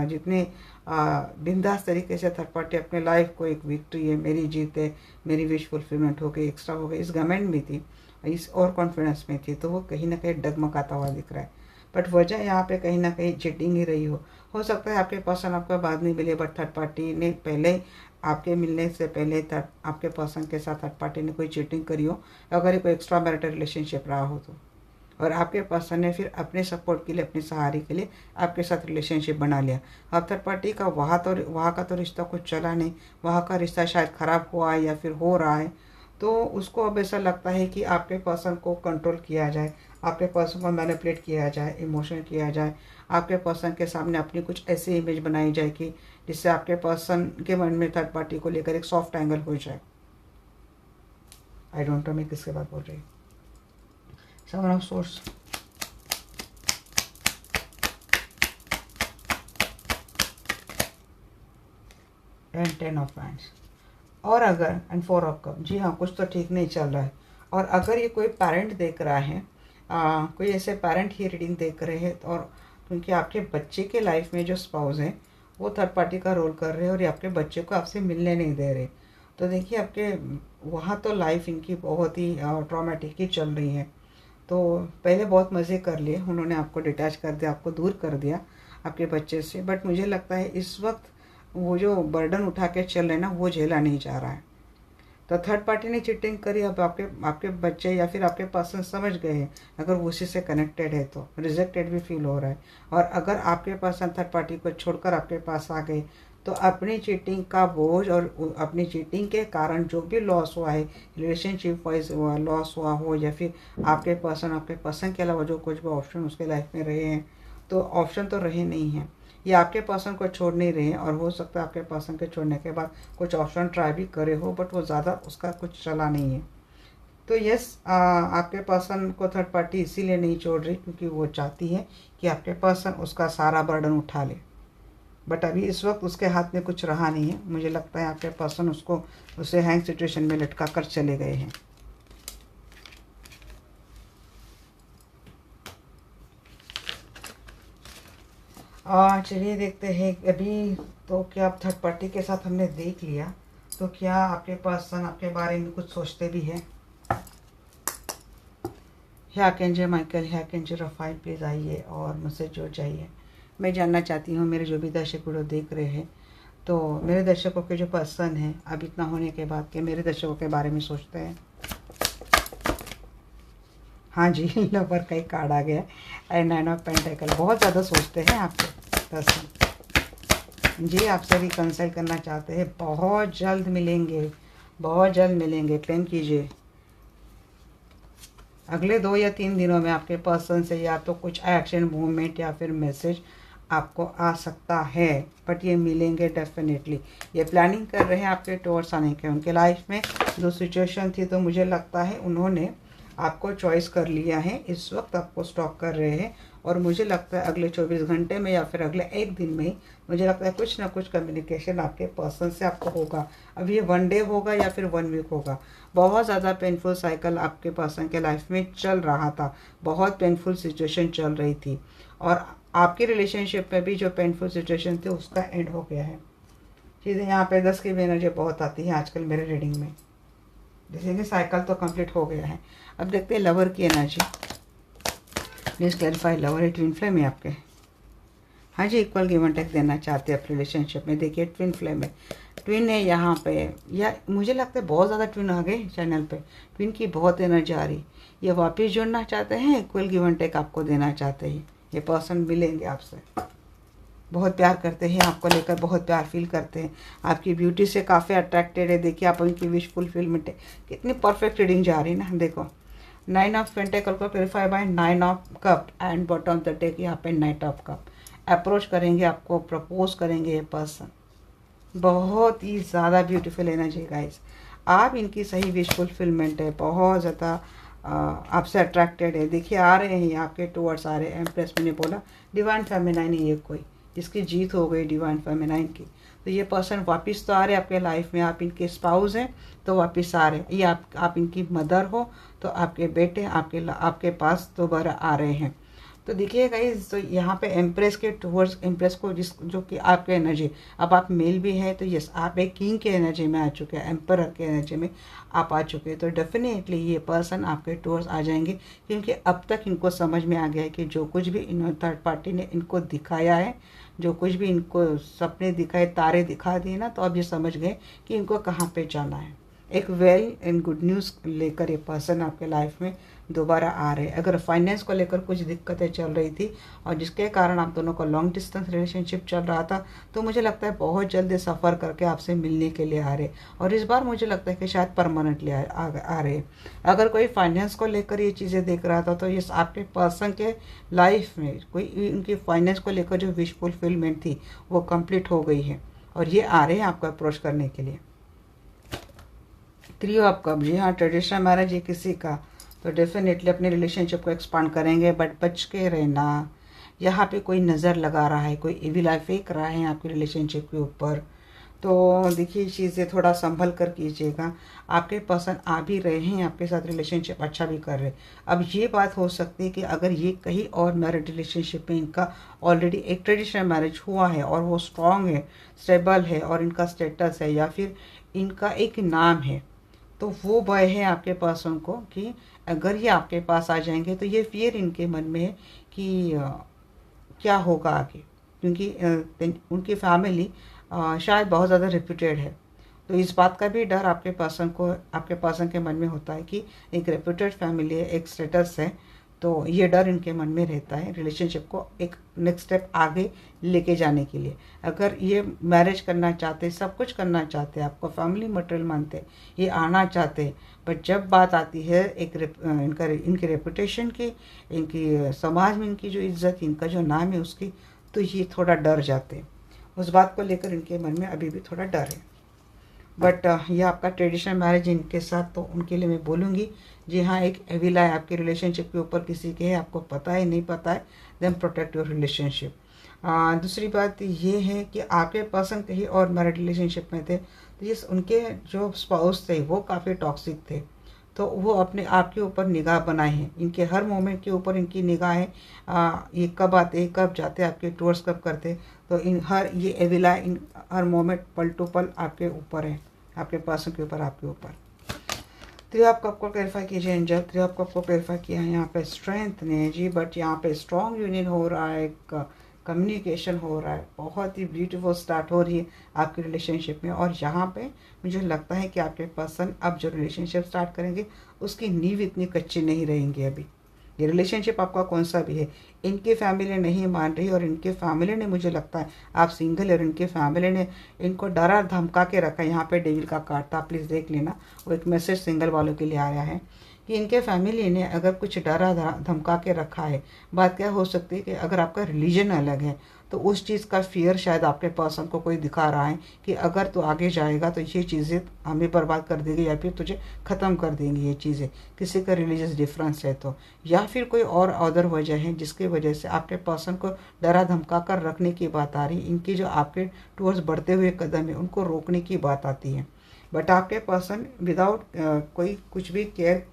जितने बिंदास तरीके से थर्ड पार्टी अपने लाइफ को एक विक्ट्री है, मेरी जीत है, मेरी विश फुलफिलमेंट हो गई, एक्स्ट्रा हो गई, इस घमंड में थी, इस और कॉन्फिडेंस में थी, तो वो कहीं ना कहीं डगमगाता हुआ दिख रहा है। बट वजह यहाँ पे कहीं ना कहीं चीटिंग ही रही हो सकता है आपके पर्सन आपका बाद नहीं मिले, बट थर्ड पार्टी ने पहले आपके मिलने से पहले आपके पर्सन के साथ थर्ड पार्टी ने कोई चीटिंग करी हो, अगर ये कोई एक्स्ट्रा मैरिटल रिलेशनशिप रहा हो तो, और आपके पर्सन ने फिर अपने सपोर्ट के लिए, अपने सहारे के लिए आपके साथ रिलेशनशिप बना लिया। अब थर्ड पार्टी का वहाँ का तो रिश्ता कुछ चला नहीं, वहाँ का रिश्ता शायद ख़राब हुआ है या फिर हो रहा है, तो उसको अब ऐसा लगता है कि आपके पर्सन को कंट्रोल किया जाए, आपके पर्सन को मैनिपुलेट किया जाए, इमोशनल किया जाए, आपके पर्सन के सामने अपनी कुछ ऐसी इमेज बनाई जाए कि जिससे आपके पर्सन के मन में थर्ड पार्टी को लेकर एक सॉफ्ट एंगल हो जाए। आई डोंट नो मैं किसके बात बोल रही हूँ। Seven of source, and ten of wands, और अगर एंड फोर ऑफ कप, जी हाँ कुछ तो ठीक नहीं चल रहा है। और अगर ये कोई पेरेंट देख रहा है, कोई ऐसे पेरेंट ही रीडिंग देख रहे हैं, और क्योंकि आपके बच्चे के लाइफ में जो स्पाउस हैं वो थर्ड पार्टी का रोल कर रहे हैं और ये आपके बच्चे को आपसे मिलने नहीं दे रहे, तो देखिए आपके वहाँ तो लाइफ इनकी बहुत ही ट्रॉमेटिक ही चल रही है। तो पहले बहुत मज़े कर लिए, उन्होंने आपको डिटैच कर दिया, आपको दूर कर दिया आपके बच्चे से, बट मुझे लगता है इस वक्त वो जो बर्डन उठा के चल रहे ना वो झेला नहीं जा रहा है। तो थर्ड पार्टी ने चीटिंग करी, अब आपके बच्चे या फिर आपके पर्सन समझ गए हैं, अगर वो उसी से कनेक्टेड है तो रिजेक्टेड भी फील हो रहा है। और अगर आपके पर्सन थर्ड पार्टी को छोड़कर आपके पास आ गए, तो अपनी चीटिंग का बोझ और अपनी चीटिंग के कारण जो भी लॉस हुआ है, रिलेशनशिप वाइज लॉस हुआ हो, या फिर आपके पर्सन के अलावा जो कुछ भी ऑप्शन उसके लाइफ में रहे हैं, तो ऑप्शन तो रहे नहीं हैं, ये आपके पर्सन को छोड़ नहीं रहे हैं। और हो सकता है आपके पर्सन के छोड़ने के बाद कुछ ऑप्शन ट्राई भी करे हो, बट वो ज़्यादा उसका कुछ चला नहीं है। तो यस, आपके पर्सन को थर्ड पार्टी इसीलिए नहीं छोड़ रही क्योंकि वो चाहती है कि आपके पर्सन उसका सारा बर्डन उठा ले, बट अभी इस वक्त उसके हाथ में कुछ रहा नहीं है। मुझे लगता है आपके पर्सन उसे हैंग सिचुएशन में लटका कर चले गए हैं। चलिए देखते हैं अभी तो क्या आप थर्ड पार्टी के साथ हमने देख लिया, तो क्या आपके पर्सन आपके बारे में कुछ सोचते भी हैं। Archangel Michael, archangel Rafale, please आइए और मुझसे जुड़ जाइए। मैं जानना चाहती हूँ मेरे जो भी दर्शक वीडियो देख रहे हैं, तो मेरे दर्शकों के जो पर्सन हैं अब इतना होने के बाद के मेरे दर्शकों के बारे में सोचते हैं। हाँ जी, लवर का ही कार्ड आ गया एंड नाइन ऑफ पेंटिकल, बहुत ज़्यादा सोचते हैं आपके पर्सन जी, आपसे भी कंसल्ट करना चाहते हैं, बहुत जल्द मिलेंगे, बहुत जल्द मिलेंगे, क्लेम कीजिए। अगले 2 या 3 दिनों में आपके पर्सन से या तो कुछ एक्शन मूवमेंट या फिर मैसेज आपको आ सकता है, बट ये मिलेंगे डेफिनेटली। ये प्लानिंग कर रहे हैं आपके टूवर्ड्स आने के, उनके लाइफ में जो सिचुएशन थी, तो मुझे लगता है उन्होंने आपको चॉइस कर लिया है, इस वक्त आपको स्टॉक कर रहे हैं। और मुझे लगता है अगले 24 घंटे में या फिर अगले 1 दिन में ही मुझे लगता है कुछ ना कुछ कम्युनिकेशन आपके पर्सन से आपको होगा। अब ये 1 डे होगा या फिर 1 वीक होगा। बहुत ज़्यादा पेनफुल साइकिल आपके पर्सन के लाइफ में चल रहा था, बहुत पेनफुल सिचुएशन चल रही थी, और आपकी रिलेशनशिप में भी जो पेनफुल सिचुएशन थी उसका एंड हो गया है। चीज़ें यहाँ पे 10 की भी एनर्जी बहुत आती है आजकल मेरे रीडिंग में, जैसे कि साइकिल तो कंप्लीट हो गया है। अब देखते हैं लवर की एनर्जी, प्लीज़ क्लैरिफाई। लवर है, ट्विन फ्लेम है आपके, हाँ जी, इक्वल गिव एंड टेक देना चाहते हैं अपने रिलेशनशिप में। देखिए ट्विन फ्लेम है, ट्विन है यहाँ पे, या मुझे लगता है बहुत ज़्यादा ट्विन आ गए चैनल पे, ट्विन की बहुत एनर्जी आ रही। ये वापस जुड़ना चाहते हैं, इक्वल गिव एंड टेक आपको देना चाहते हैं। ये पर्सन मिलेंगे आपसे, बहुत प्यार करते हैं आपको लेकर, बहुत प्यार फील करते हैं, आपकी ब्यूटी से काफ़ी अट्रैक्टेड है। देखिए आप उनकी विश फुलफिलमेंट है, कितनी परफेक्ट रीडिंग जा रही है ना। देखो 9 ऑफ पेंटिकल को clarify by 9 of cup and bottom of the deck यहाँ पे नाइट ऑफ कप। अप्रोच करेंगे आपको, प्रपोज करेंगे ये पर्सन, बहुत ही ज़्यादा ब्यूटीफुल एनर्जी गाइस। आप इनकी सही विश फुलफिलमेंट है, बहुत ज़्यादा आपसे अट्रैक्टेड है। देखिए आ रहे हैं, आपके टूवर्ड्स आ रहे हैं। एम्प्रेस मैंने बोला डिवाइन फेमिनाइन है, ये कोई जिसकी जीत हो गई डिवाइन फेमिनाइन की। तो ये पर्सन वापस तो आ रहे हैं आपके लाइफ में। आप इनके स्पाउस हैं तो वापस आ रहे हैं। ये आप इनकी मदर हो तो आपके बेटे आपके पास दोबारा आ रहे हैं। तो देखिए गाइस, तो यहाँ पे एम्प्रेस के टूवर्ड्स एम्प्रेस को जो कि आपके एनर्जी, अब आप मेल भी है तो यस आप एक किंग के एनर्जी में आ चुके हैं, एम्परर के एनर्जी में आप आ चुके हैं। तो डेफिनेटली ये पर्सन आपके टूवर्ड्स आ जाएंगे, क्योंकि अब तक इनको समझ में आ गया है कि जो कुछ भी इन थर्ड पार्टी ने इनको दिखाया है, जो कुछ भी इनको सपने दिखाए, तारे दिखा दिए ना, तो अब ये समझ गए कि इनको कहाँ पे जाना है। एक वेल एंड गुड न्यूज़ लेकर ये पर्सन आपके लाइफ में दोबारा आ रहे हैं। अगर फाइनेंस को लेकर कुछ दिक्कतें चल रही थी और जिसके कारण आप दोनों का लॉन्ग डिस्टेंस रिलेशनशिप चल रहा था, तो मुझे लगता है बहुत जल्दी सफ़र करके आपसे मिलने के लिए आ रहे। और इस बार मुझे लगता है कि शायद परमानेंटली आ रहे। अगर कोई फाइनेंस को लेकर ये चीज़ें देख रहा था, तो ये आपके पर्सन के लाइफ में कोई उनकी फाइनेंस को लेकर जो विश फुलफिलमेंट थी वो कंप्लीट हो गई है और ये आ रहे हैं आपको अप्रोच करने के लिए। थ्री ऑफ कप, जी हाँ, ट्रेडिशनल मैरिज है किसी का, तो डेफिनेटली अपने रिलेशनशिप को एक्सपांड करेंगे, बट बच के रहना। यहाँ पे कोई नज़र लगा रहा है, कोई इविल आई फेंक रहा है आपके रिलेशनशिप के ऊपर। तो देखिए चीज़ें थोड़ा संभल कर कीजिएगा। आपके पर्सन आ भी रहे हैं आपके साथ, रिलेशनशिप अच्छा भी कर रहे हैं। अब ये बात हो सकती है कि अगर ये कहीं और मैरिड रिलेशनशिप में इनका ऑलरेडी एक ट्रेडिशनल मैरिज हुआ है और वो स्ट्रॉन्ग है, स्टेबल है और इनका स्टेटस है या फिर इनका एक नाम है, तो वो भय है आपके पर्सन को कि अगर ये आपके पास आ जाएंगे तो ये फियर इनके मन में है कि क्या होगा आगे, क्योंकि उनकी फैमिली शायद बहुत ज़्यादा रेप्यूटेड है। तो इस बात का भी डर आपके पर्सन के मन में होता है कि एक रेप्यूटेड फैमिली है, एक स्टेटस है, तो ये डर इनके मन में रहता है रिलेशनशिप को एक नेक्स्ट स्टेप आगे लेके जाने के लिए। अगर ये मैरिज करना चाहते, सब कुछ करना चाहते, आपको फैमिली मटेरियल मानते, ये आना चाहते, बट जब बात आती है इनकी रेपुटेशन की, इनकी समाज में इनकी जो इज्जत, इनका जो नाम है उसकी, तो ये थोड़ा डर जाते हैं। उस बात को लेकर इनके मन में अभी भी थोड़ा डर है। बट ये आपका ट्रेडिशनल मैरिज इनके साथ, तो उनके लिए मैं बोलूँगी जी हाँ, एक एविल आई आपके रिलेशनशिप के ऊपर किसी के है, आपको पता है नहीं पता है, देन प्रोटेक्ट योर रिलेशनशिप। दूसरी बात ये है कि आपके पर्सन कहीं और मैरिड रिलेशनशिप में थे, तो ये उनके जो स्पाउस थे वो काफ़ी टॉक्सिक थे, तो वो अपने आप के ऊपर निगाह बनाए हैं। इनके हर मोमेंट के ऊपर इनकी निगाह है, ये कब आते कब जाते, आपके टूर्स कब करते, तो ये एविला इन हर मोमेंट पल टू पल आपके ऊपर है, आपके पर्सन के ऊपर, आपके ऊपर। तो आप कब को क्लैरिफाई कीजिए एंजल। तो आप कब को क्लैरिफाई किया है, यहाँ पे स्ट्रेंथ ने जी, बट यहाँ पे स्ट्रॉन्ग यूनियन हो रहा है, कम्युनिकेशन हो रहा है, बहुत ही ब्यूटीफुल स्टार्ट हो रही है आपके रिलेशनशिप में। और यहाँ पे मुझे लगता है कि आपके पर्सन अब जो रिलेशनशिप स्टार्ट करेंगे उसकी नींव इतनी कच्ची नहीं रहेंगी। अभी ये रिलेशनशिप आपका कौन सा भी है, इनकी फैमिली नहीं मान रही, और इनके फैमिली ने, मुझे लगता है आप सिंगल और इनके फैमिली ने इनको डरा धमका के रखा है। यहाँ पे डेविल का कार्ड था, प्लीज़ देख लेना, वो एक मैसेज सिंगल वालों के लिए आया है कि इनके फैमिली ने अगर कुछ डरा धमका के रखा है। बात क्या हो सकती है कि अगर आपका रिलीजन अलग है तो उस चीज़ का फियर शायद आपके पर्सन को कोई दिखा रहा है कि अगर तू आगे जाएगा तो ये चीज़ें हमें बर्बाद कर देगी या फिर तुझे ख़त्म कर देंगी ये चीज़ें, किसी का रिलीजियस डिफरेंस है तो, या फिर कोई और अदर वजह है जिसकी वजह से आपके पर्सन को डरा धमका कर रखने की बात आ रही है। इनकी जो आपके टूवर्ड्स बढ़ते हुए कदम है उनको रोकने की बात आती है। बट आपके पर्सन विदाउट कोई कुछ भी केयर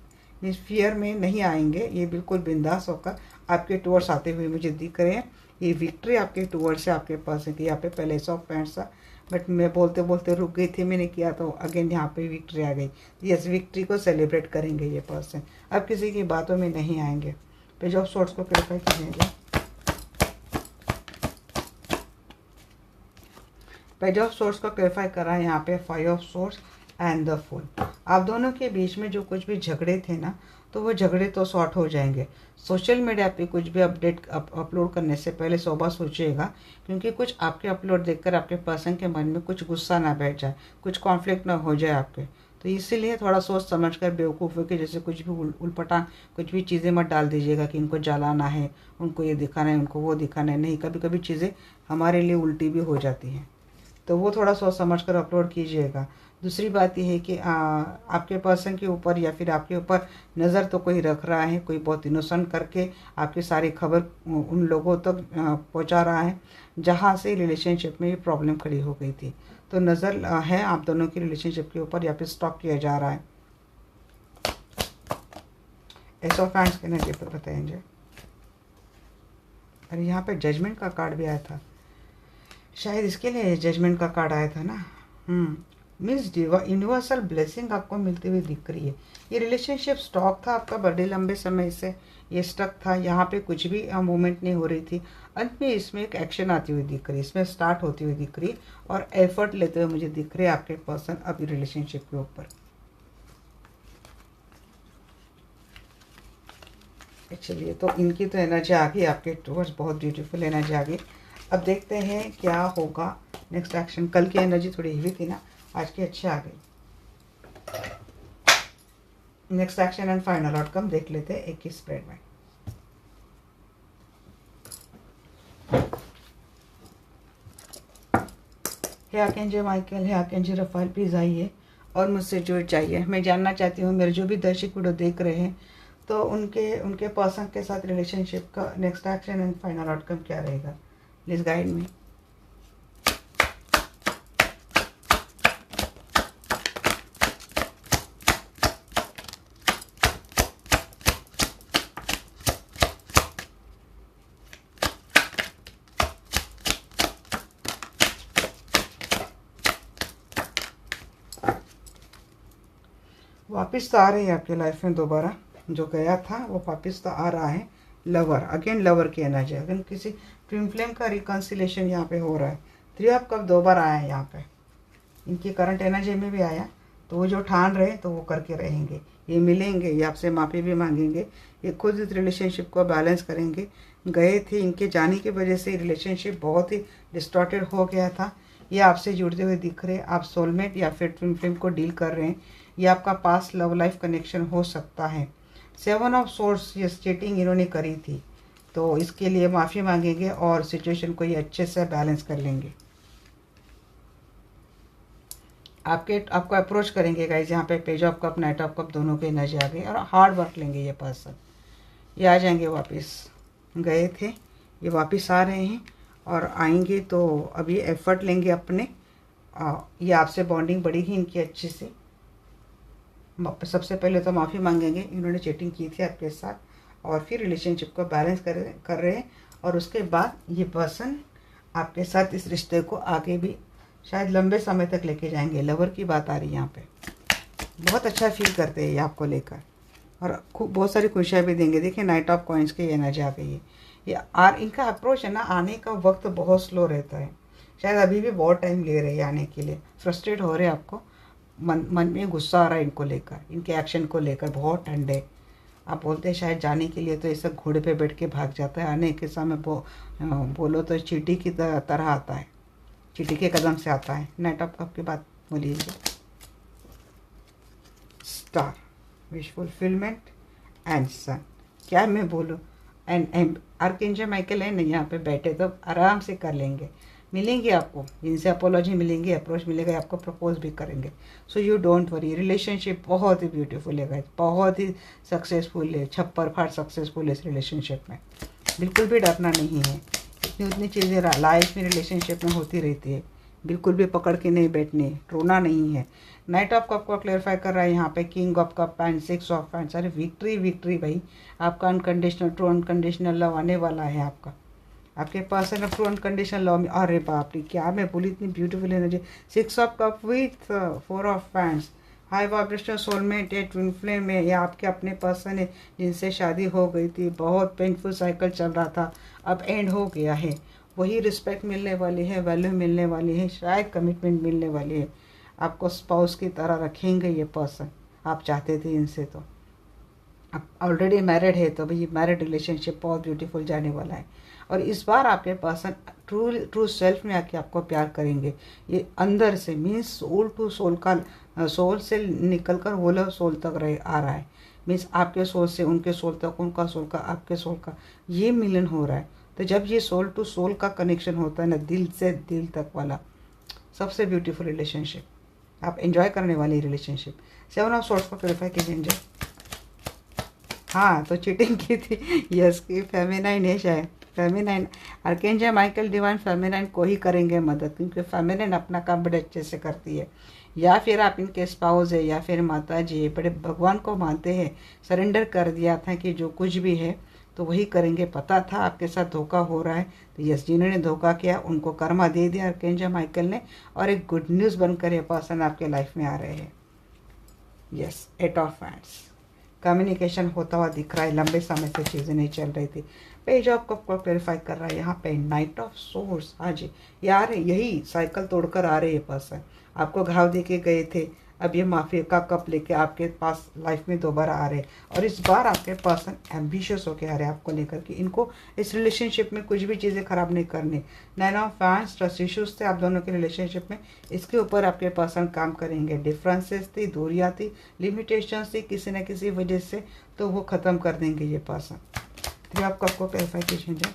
मीन्स फियर में नहीं आएंगे, ये बिल्कुल बिंदास होकर आपके टूवर्ड्स आते हुए मुझे दिख रहे हैं। ये विक्ट्री आपके टूवर्ड्स से आपके पास है कि यहाँ पे पहले सॉफ्ट पैंट्स था, बट मैं बोलते बोलते रुक गई थी, मैंने किया तो अगेन यहाँ पे विक्ट्री आ गई। यस, विक्ट्री को सेलिब्रेट करेंगे ये पर्सन, अब किसी की बातों में नहीं आएंगे। पेज ऑफ सोर्ट्स को क्लैरिफाई कीजिएगा। पेज ऑफ सोर्ट्स को क्लैरिफाई करा है यहाँ पे 5 of swords and the fool. आप दोनों के बीच में जो कुछ भी झगड़े थे ना, तो वो झगड़े तो सॉर्ट हो जाएंगे। सोशल मीडिया पे कुछ भी अपडेट अपलोड करने से पहले 100 बार सोचिएगा, क्योंकि कुछ आपके अपलोड देखकर आपके पर्सन के मन में कुछ गुस्सा ना बैठ जाए, कुछ कॉन्फ्लिक्ट ना हो जाए आपके। तो इसीलिए थोड़ा सोच समझ कर बेवकूफ़ों के जैसे कुछ भी उलपटा कुछ भी चीज़ें मत डाल दीजिएगा कि इनको जलाना है, उनको ये दिखाना है, उनको वो दिखाना है। नहीं, कभी कभी चीज़ें हमारे लिए उल्टी भी हो जाती हैं। तो वो थोड़ा सोच समझ कर अपलोड कीजिएगा। दूसरी बात ये है कि आपके पर्सन के ऊपर या फिर आपके ऊपर नज़र तो कोई रख रहा है, कोई बहुत इनोसेंट करके आपकी सारी खबर उन लोगों तक पहुंचा रहा है जहां से रिलेशनशिप में ये प्रॉब्लम खड़ी हो गई थी। तो नज़र है आप दोनों की रिलेशनशिप के ऊपर या फिर स्टॉक किया जा रहा है। एस ऑफ हैंड्स के एनर्जी पर बताएंगे। अरे यहाँ पे जजमेंट का कार्ड भी आया था, शायद इसके लिए जजमेंट का कार्ड आया था ना। मीन्स यूनिवर्सल ब्लेसिंग आपको मिलती हुई दिख रही है। ये रिलेशनशिप स्टॉक था आपका बड़े लंबे समय से, ये स्टक था, यहाँ पे कुछ भी मूवमेंट नहीं हो रही थी। अंत में इसमें एक एक्शन आती हुई दिख रही है, इसमें स्टार्ट होती हुई दिख रही है और एफर्ट लेते हुए मुझे दिख रहे हैं आपके पर्सन अभी रिलेशनशिप के ऊपर। चलिए, तो इनकी तो एनर्जी आ गई आपके टूवर्ड्स, बहुत ब्यूटीफुल एनर्जी आ गई। अब देखते हैं क्या होगा नेक्स्ट एक्शन। कल की एनर्जी थोड़ी हेवी थी ना, आज की अच्छी आ गई। Next action and final outcome देख लेते हैं एक ही स्प्रेड में। हे आर्कएंजल माइकल, हे आर्कएंजल रफाएल, प्लीज आइए और मुझसे जुड़ जाइए। मैं जानना चाहती हूँ मेरे जो भी दर्शक वीडियो देख रहे हैं तो उनके पर्सन के साथ रिलेशनशिप का next action and final outcome क्या रहेगा। Please guide me. वापिस तो आ रही है आपकी लाइफ में दोबारा, जो गया था वो वापिस तो आ रहा है। लवर, अगेन लवर की एनर्जी, अगेन किसी ट्विन फ्लेम का रिकन्सिलेशन यहाँ पे हो रहा है। 3 ऑफ कप 2 बार आया है यहाँ पे, इनकी करंट एनर्जी में भी आया। तो वो जो ठान रहे तो वो करके रहेंगे, ये मिलेंगे, ये आपसे माफ़ी भी मांगेंगे, ये खुद इस रिलेशनशिप को बैलेंस करेंगे। गए थे, इनके जाने की वजह से रिलेशनशिप बहुत ही डिस्टॉर्टेड हो गया था। ये आपसे जुड़ते हुए दिख रहे हैं। आप सोलमेट या फिर ट्विन फ्लेम को डील कर रहे हैं। ये आपका पास्ट लव लाइफ कनेक्शन हो सकता है। 7 ऑफ सोर्स, ये चीटिंग इन्होंने करी थी तो इसके लिए माफ़ी मांगेंगे और सिचुएशन को ये अच्छे से बैलेंस कर लेंगे। आपको अप्रोच करेंगे गाइस। यहाँ पे page of cup, night of cup दोनों के एनर्जी आ गई और हार्ड वर्क लेंगे ये पर्सन। ये आ जाएंगे वापस, गए थे ये वापस आ रहे हैं और आएंगे तो अभी एफर्ट लेंगे अपने। ये आपसे बॉन्डिंग बढ़ेगी इनकी अच्छे से। सबसे पहले तो माफ़ी मांगेंगे, इन्होंने चीटिंग की थी आपके साथ और फिर रिलेशनशिप को बैलेंस कर रहे हैं। और उसके बाद ये पर्सन आपके साथ इस रिश्ते को आगे भी शायद लंबे समय तक लेके जाएंगे। लवर की बात आ रही है यहाँ पे। बहुत अच्छा फील करते हैं ये आपको लेकर और खूब बहुत सारी खुशियाँ भी देंगे। देखिए नाइट ऑफ कॉइन्स की एनर्जी आ गई है। ये इनका अप्रोच है ना, आने का वक्त बहुत स्लो रहता है। शायद अभी भी बहुत टाइम ले रहे हैं आने के लिए। फ्रस्ट्रेट हो रहे हैं, आपको मन में गुस्सा आ रहा है इनको लेकर, इनके एक्शन को लेकर बहुत ठंडे। आप बोलते हैं शायद जाने के लिए तो ये सब घोड़े पे बैठ के भाग जाता है, आने के समय बोलो तो चींटी की तरह आता है, चींटी के कदम से आता है। नाइट ऑफ कप की बात बोलिए। स्टार, विश फुलफिलमेंट एंड सन, क्या मैं बोलूँ। एंड आर्कएंजल माइकल है नहीं यहाँ पे बैठे, तो आराम से कर लेंगे। मिलेंगे आपको, जिनसे अपोलॉजी मिलेंगी, अप्रोच मिलेगा, आपको प्रपोज भी करेंगे। So you don't worry. Relationship बहुत ही ब्यूटीफुल है गाइस, बहुत ही सक्सेसफुल है, छप्पर फाड़ सक्सेसफुल है इस रिलेशनशिप में। बिल्कुल भी डरना नहीं है। इतनी उतनी चीज़ें लाइफ में रिलेशनशिप में होती रहती है, बिल्कुल भी पकड़ के नहीं बैठनी, रोना नहीं है। नाइट ऑफ कप को क्लेरिफाई कर रहा है यहाँ पे, king of cup and 6 of hands. अरे विक्ट्री विक्ट्री भाई, आपका अनकंडीशनल ट्रू अनकंडीशनल लव आने वाला है आपका। आपके पास है ना ट्रू अनकंडीशनल लव में। अरे बाप रे, क्या मैं बोली, इतनी beautiful energy. 6 of cup with 4 of hands. High vibrational soulmate है, ट्विन फ्लेम में, या आपके अपने पर्सन है जिनसे शादी हो गई थी, बहुत पेनफुल साइकिल चल रहा था, अब एंड हो गया है। वही रिस्पेक्ट मिलने वाली है, वैल्यू मिलने वाली है, शायद कमिटमेंट मिलने वाली है। आपको स्पाउस की तरह रखेंगे ये पर्सन, आप चाहते थे इनसे। तो आप ऑलरेडी मैरिड है तो भाई मैरिड रिलेशनशिप बहुत ब्यूटीफुल जाने वाला है। और इस बार आपके पर्सन ट्रू सेल्फ में आके आपको प्यार करेंगे। ये अंदर से मीन्स सोल टू सोल का, सोल से निकल कर वो लोग सोल तक आ रहा है। मीन्स आपके सोल से उनके सोल तक, उनका सोल का आपके सोल का, ये मिलन हो रहा है। तो जब ये सोल टू सोल का कनेक्शन होता है ना, दिल से दिल तक वाला, सबसे ब्यूटीफुल रिलेशनशिप, आप एंजॉय करने वाली रिलेशनशिप। 7 ऑफ सोर्स को क्लैरिफाई कीजिए एंजल। हाँ, तो चीटिंग की थी, यस, की फेमिनाइन है शायद, feminine archangel Michael divine feminine को ही करेंगे मदद, क्योंकि फेमिनाइन अपना काम बड़े अच्छे से करती है। या फिर आप इनके स्पाउस है, या फिर माता जी बड़े भगवान को मानते हैं, सरेंडर कर दिया था कि जो कुछ भी है तो वही करेंगे। पता था आपके साथ धोखा हो रहा है, तो यस, जिन्होंने धोखा किया उनको कर्मा दे दिया आर्कएंजल माइकल ने, और एक गुड न्यूज़ बनकर ये पर्सन आपके लाइफ में आ रहे हैं। यस, 8 ऑफ हैंड्स, कम्युनिकेशन होता हुआ दिख रहा है, लंबे समय से चीज़ें नहीं चल रही थी। पेज ऑफ कप को क्लैरिफाई कर रहा है यहाँ पे, नाइट ऑफ सोर्स। हाँ जी, यार यही साइकिल तोड़कर आ रहे हैं पर्सन, आपको घाव दे के गए थे, अब ये माफी का कप लेके आपके पास लाइफ में दोबारा आ रहे हैं। और इस बार आपके पर्सन एम्बिशियस होके आ रहे हैं आपको लेकर कि इनको इस रिलेशनशिप में कुछ भी चीज़ें खराब नहीं करनी। 9 ऑफ फैंस, ट्रस्ट इश्यूज थे आप दोनों के रिलेशनशिप में, इसके ऊपर आपके पर्सन काम करेंगे। डिफरेंसेस थी, दूरियाँ थी, लिमिटेशंस थी किसी न किसी वजह से, तो वो ख़त्म कर देंगे ये पर्सन। तो आप कब को क्लैरिफाई कीजिए।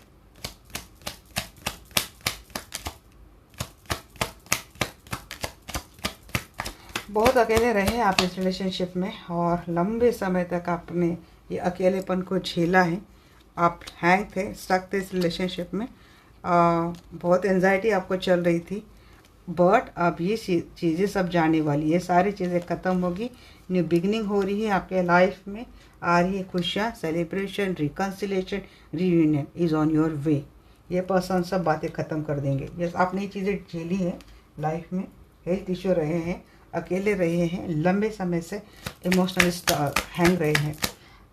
बहुत अकेले रहे आप इस रिलेशनशिप में, और लंबे समय तक आपने ये अकेलेपन को झेला है। आप हैंग थे, स्टक थे इस रिलेशनशिप में, बहुत एंजाइटी आपको चल रही थी, बट अब ये चीज़ें सब जाने वाली, ये सारी चीज़ें ख़त्म होगी, न्यू बिगनिंग हो रही है आपके लाइफ में, आ रही है खुशियाँ, celebration, reconciliation, reunion is on your way. ये पर्सन सब बातें ख़त्म कर देंगे। यस, आपने ये चीज़ें झेली है लाइफ में, हेल्थ इश्यू रहे हैं, अकेले रहे हैं, लंबे समय से इमोशनल हैंग रहे हैं।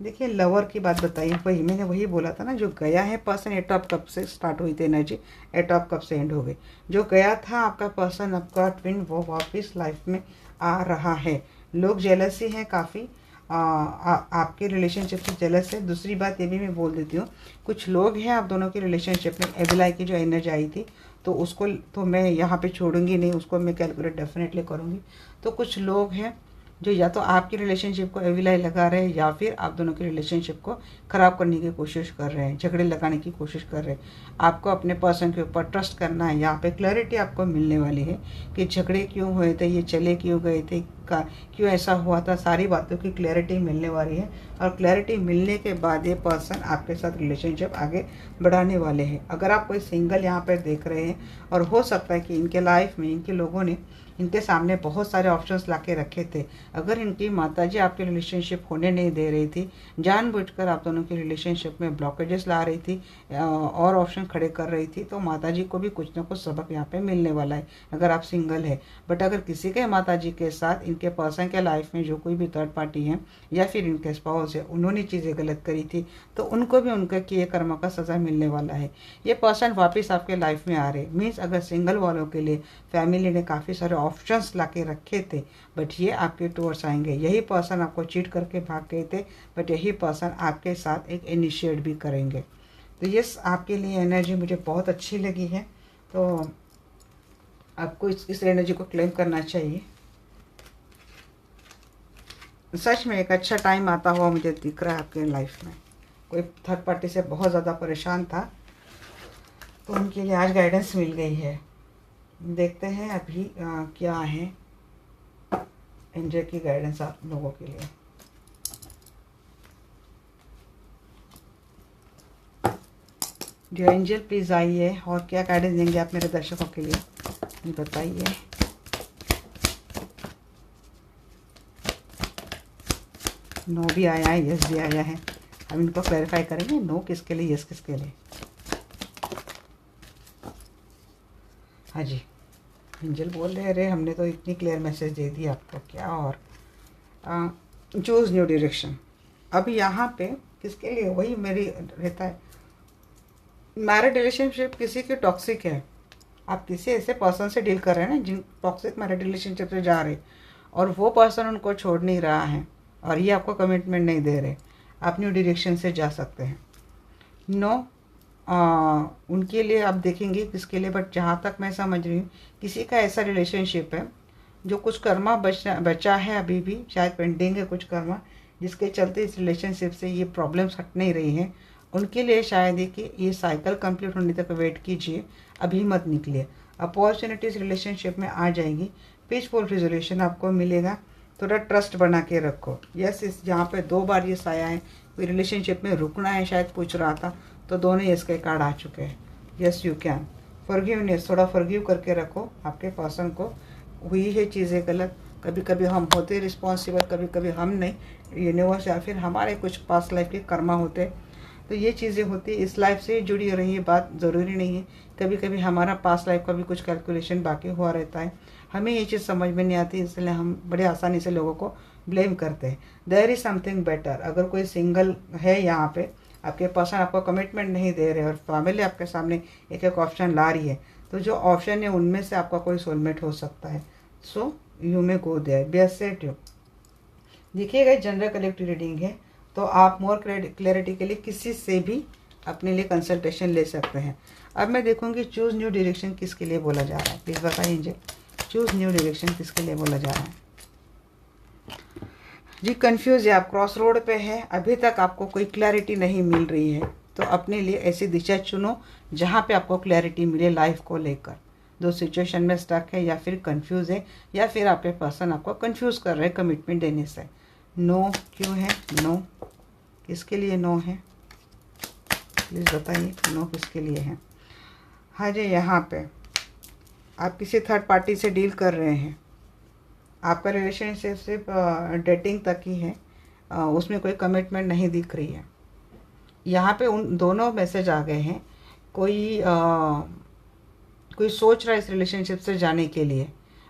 देखिए, लवर की बात बताइए, वही मैंने वही बोला था ना, जो गया है पर्सन, 8 ऑफ कप से स्टार्ट हुई थी एनर्जी, 8 ऑफ कप से एंड हो गई। जो गया था आपका पर्सन, आपका ट्विन, वो वापस लाइफ में आ रहा है। लोग जेलसी हैं काफ़ी, आपके रिलेशनशिप से जेलस है। दूसरी बात ये भी मैं बोल देती हूँ, कुछ लोग हैं आप दोनों के रिलेशनशिप में, एविलाई की जो एनर्जी आई थी, तो उसको तो मैं यहाँ पे छोड़ूंगी नहीं, उसको मैं कैलकुलेट डेफिनेटली करूँगी। तो कुछ लोग हैं जो या तो आपकी रिलेशनशिप को एविलाई लगा रहे हैं, या फिर आप दोनों की रिलेशनशिप को ख़राब करने की कोशिश कर रहे हैं, झगड़े लगाने की कोशिश कर रहे हैं। आपको अपने पर्सन के ऊपर ट्रस्ट करना है। यहाँ पे क्लैरिटी आपको मिलने वाली है कि झगड़े क्यों हुए थे, ये चले क्यों गए थे, क्यों ऐसा हुआ था, सारी बातों की क्लैरिटी मिलने वाली है। और क्लैरिटी मिलने के बाद ये पर्सन आपके साथ रिलेशनशिप आगे बढ़ाने वाले हैं। अगर आप कोई सिंगल यहाँ पर देख रहे हैं, और हो सकता है कि इनके लाइफ में इनके लोगों ने इनके सामने बहुत सारे ऑप्शंस लाके रखे थे, अगर इनकी माताजी आपकी रिलेशनशिप होने नहीं दे रही थी, जानबूझकर आप दोनों की रिलेशनशिप में ब्लॉकेजेस ला रही थी और ऑप्शन खड़े कर रही थी, तो माताजी को भी कुछ ना कुछ सबक यहाँ पे मिलने वाला है अगर आप सिंगल है। बट अगर किसी के माताजी के साथ इनके पर्सन के लाइफ में जो कोई भी थर्ड पार्टी है, या फिर इनके स्पाउस है, उन्होंने चीज़ें गलत करी थी, तो उनको भी उनके किए कर्म का सज़ा मिलने वाला है। ये पर्सन वापस आपके लाइफ में आ रहे, मीन्स अगर सिंगल वालों के लिए फैमिली ने काफ़ी सारे ऑप्शंस लाके रखे थे, बट ये आपके टूवर्ड्स आएंगे। यही पर्सन आपको चीट करके भाग गए थे, बट यही पर्सन आपके साथ एक इनिशिएट भी करेंगे। तो यस, आपके लिए एनर्जी मुझे बहुत अच्छी लगी है, तो आपको इस एनर्जी को क्लेम करना चाहिए। सच में एक अच्छा टाइम आता हुआ मुझे दिख रहा है आपके लाइफ में। कोई थर्ड पार्टी से बहुत ज़्यादा परेशान था, तो उनके लिए आज गाइडेंस मिल गई है। देखते हैं अभी क्या है एंजल की गाइडेंस आप लोगों के लिए। जो एंजल प्लीज़ आइए, और क्या गाइडेंस देंगे आप मेरे दर्शकों के लिए, ये बताइए। नो भी आया है, यस भी आया है। हम इनको क्लैरिफाई करेंगे, नो किसके लिए, यस किसके लिए। हाँ जी, एंजल बोल रहे अरे हमने तो इतनी क्लियर मैसेज दे दी आपको, क्या और चूज़ न्यू डायरेक्शन। अब यहाँ पे किसके लिए, वही मेरी रहता है, मैरिड रिलेशनशिप किसी की टॉक्सिक है, आप किसी ऐसे पर्सन से डील कर रहे हैं ना जिन टॉक्सिक मैरिड रिलेशनशिप से जा रहे, और वो पर्सन उनको छोड़ नहीं रहा है, और ये आपको कमिटमेंट नहीं दे रहे, आप न्यू डायरेक्शन से जा सकते हैं। नो उनके लिए आप देखेंगे किसके लिए, बट जहाँ तक मैं समझ रही हूँ किसी का ऐसा रिलेशनशिप है जो कुछ कर्मा बचा है, अभी भी शायद पेंडिंग है कुछ कर्मा, जिसके चलते इस रिलेशनशिप से ये प्रॉब्लम्स हट नहीं रही हैं। उनके लिए शायद है कि ये साइकिल कंप्लीट होने तक वेट कीजिए, अभी मत निकलिए। अपॉर्चुनिटीज़ रिलेशनशिप में आ जाएगी, पीसफुल रिजोल्यूशन आपको मिलेगा। थोड़ा ट्रस्ट बना के रखो। यस, इस यहाँ पे 2 बार ये आया है, कोई रिलेशनशिप में रुकना है शायद पूछ रहा था, तो दोनों इसके कार्ड आ चुके हैं। Yes you can. फॉरगिवनेस, थोड़ा फॉरगिव करके रखो आपके पर्सन को। हुई है चीज़ें गलत, कभी कभी हम होते रिस्पॉन्सिबल, कभी कभी हम नहीं, यूनिवर्स या फिर हमारे कुछ पास्ट लाइफ के कर्मा होते, तो ये चीज़ें होती है। इस लाइफ से जुड़ी हो रही है बात, ज़रूरी नहीं है। कभी कभी हमारा पास्ट लाइफ का भी कुछ कैलकुलेशन बाकी हुआ रहता है, हमें ये चीज़ समझ में नहीं आती, इसलिए हम बड़े आसानी से लोगों को ब्लेम करते हैं। There is something better. अगर कोई सिंगल है यहाँ पे, आपके पर्सन आपको कमिटमेंट नहीं दे रहे और फैमिली आपके सामने एक एक ऑप्शन ला रही है, तो जो ऑप्शन है उनमें से आपका कोई सोलमेट हो सकता है। So you may go there, be assertive. देखिएगा जनरल कलेक्टिव रीडिंग है, तो आप मोर क्लैरिटी के लिए किसी से भी अपने लिए कंसल्टेशन ले सकते हैं। अब मैं देखूंगी चूज़ न्यू डायरेक्शन किसके लिए बोला जा रहा है, प्लीज़ बताइए मुझे। चूज़ न्यू डायरेक्शन किसके लिए बोला जा रहा है जी? कंफ्यूज है आप, क्रॉस रोड पे है, अभी तक आपको कोई क्लैरिटी नहीं मिल रही है, तो अपने लिए ऐसी दिशा चुनो जहाँ पे आपको क्लैरिटी मिले लाइफ को लेकर। दो सिचुएशन में स्टक है, या फिर कंफ्यूज है, या फिर आपके पर्सन आपको कंफ्यूज कर रहे हैं कमिटमेंट देने से। नो क्यों है? नो किसके लिए नो है, प्लीज़ बताइए। नो किसके लिए है? हाँ जी, यहाँ पे आप किसी थर्ड पार्टी से डील कर रहे हैं, आपका रिलेशनशिप सिर्फ डेटिंग तक ही है, उसमें कोई कमिटमेंट नहीं दिख रही है। यहाँ पे उन दोनों मैसेज आ गए हैं। कोई सोच रहा है इस रिलेशनशिप से जाने के लिए,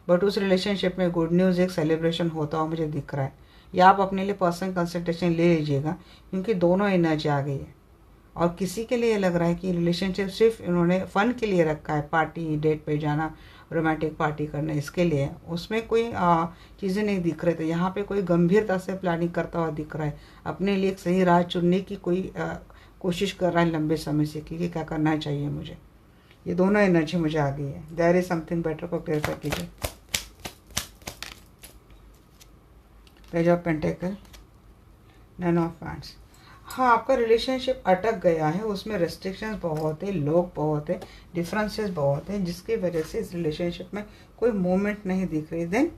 बट उस रिलेशनशिप में गुड न्यूज़ एक सेलिब्रेशन होता हुआ मुझे दिख रहा है। या आप अपने लिए पर्सनल कंसल्टेशन ले लीजिएगा, क्योंकि दोनों एनर्जी आ गई है। और किसी के लिए लग रहा है कि रिलेशनशिप सिर्फ इन्होंने फ़न के लिए रखा है, पार्टी डेट पे जाना, रोमांटिक पार्टी करना, इसके लिए, उसमें कोई चीज़ें नहीं दिख रहे थे। यहाँ पे कोई गंभीरता से प्लानिंग करता हुआ दिख रहा है, अपने लिए एक सही राह चुनने की कोई कोशिश कर रहा है लंबे समय से कि क्या करना चाहिए मुझे। ये दोनों एनर्जी मुझे आ गई है। देयर इज समथिंग बेटर को क्लियर कीजिए। Page of pentacle, nine of wands. हाँ, आपका रिलेशनशिप अटक गया है, उसमें रेस्ट्रिक्शंस बहुत है, लोग बहुत है, डिफरेंसेस बहुत है, जिसकी वजह से इस रिलेशनशिप में कोई मूवमेंट नहीं दिख रही। देन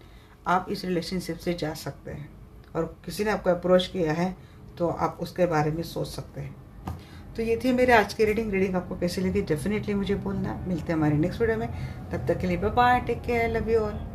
आप इस रिलेशनशिप से जा सकते हैं, और किसी ने आपको अप्रोच किया है तो आप उसके बारे में सोच सकते हैं। तो ये थी मेरे आज की रीडिंग आपको कैसी लगी डेफिनेटली मुझे बोलना। मिलते हैं हमारे नेक्स्ट वीडियो में, तब तक के लिए bye bye, take care, love you all.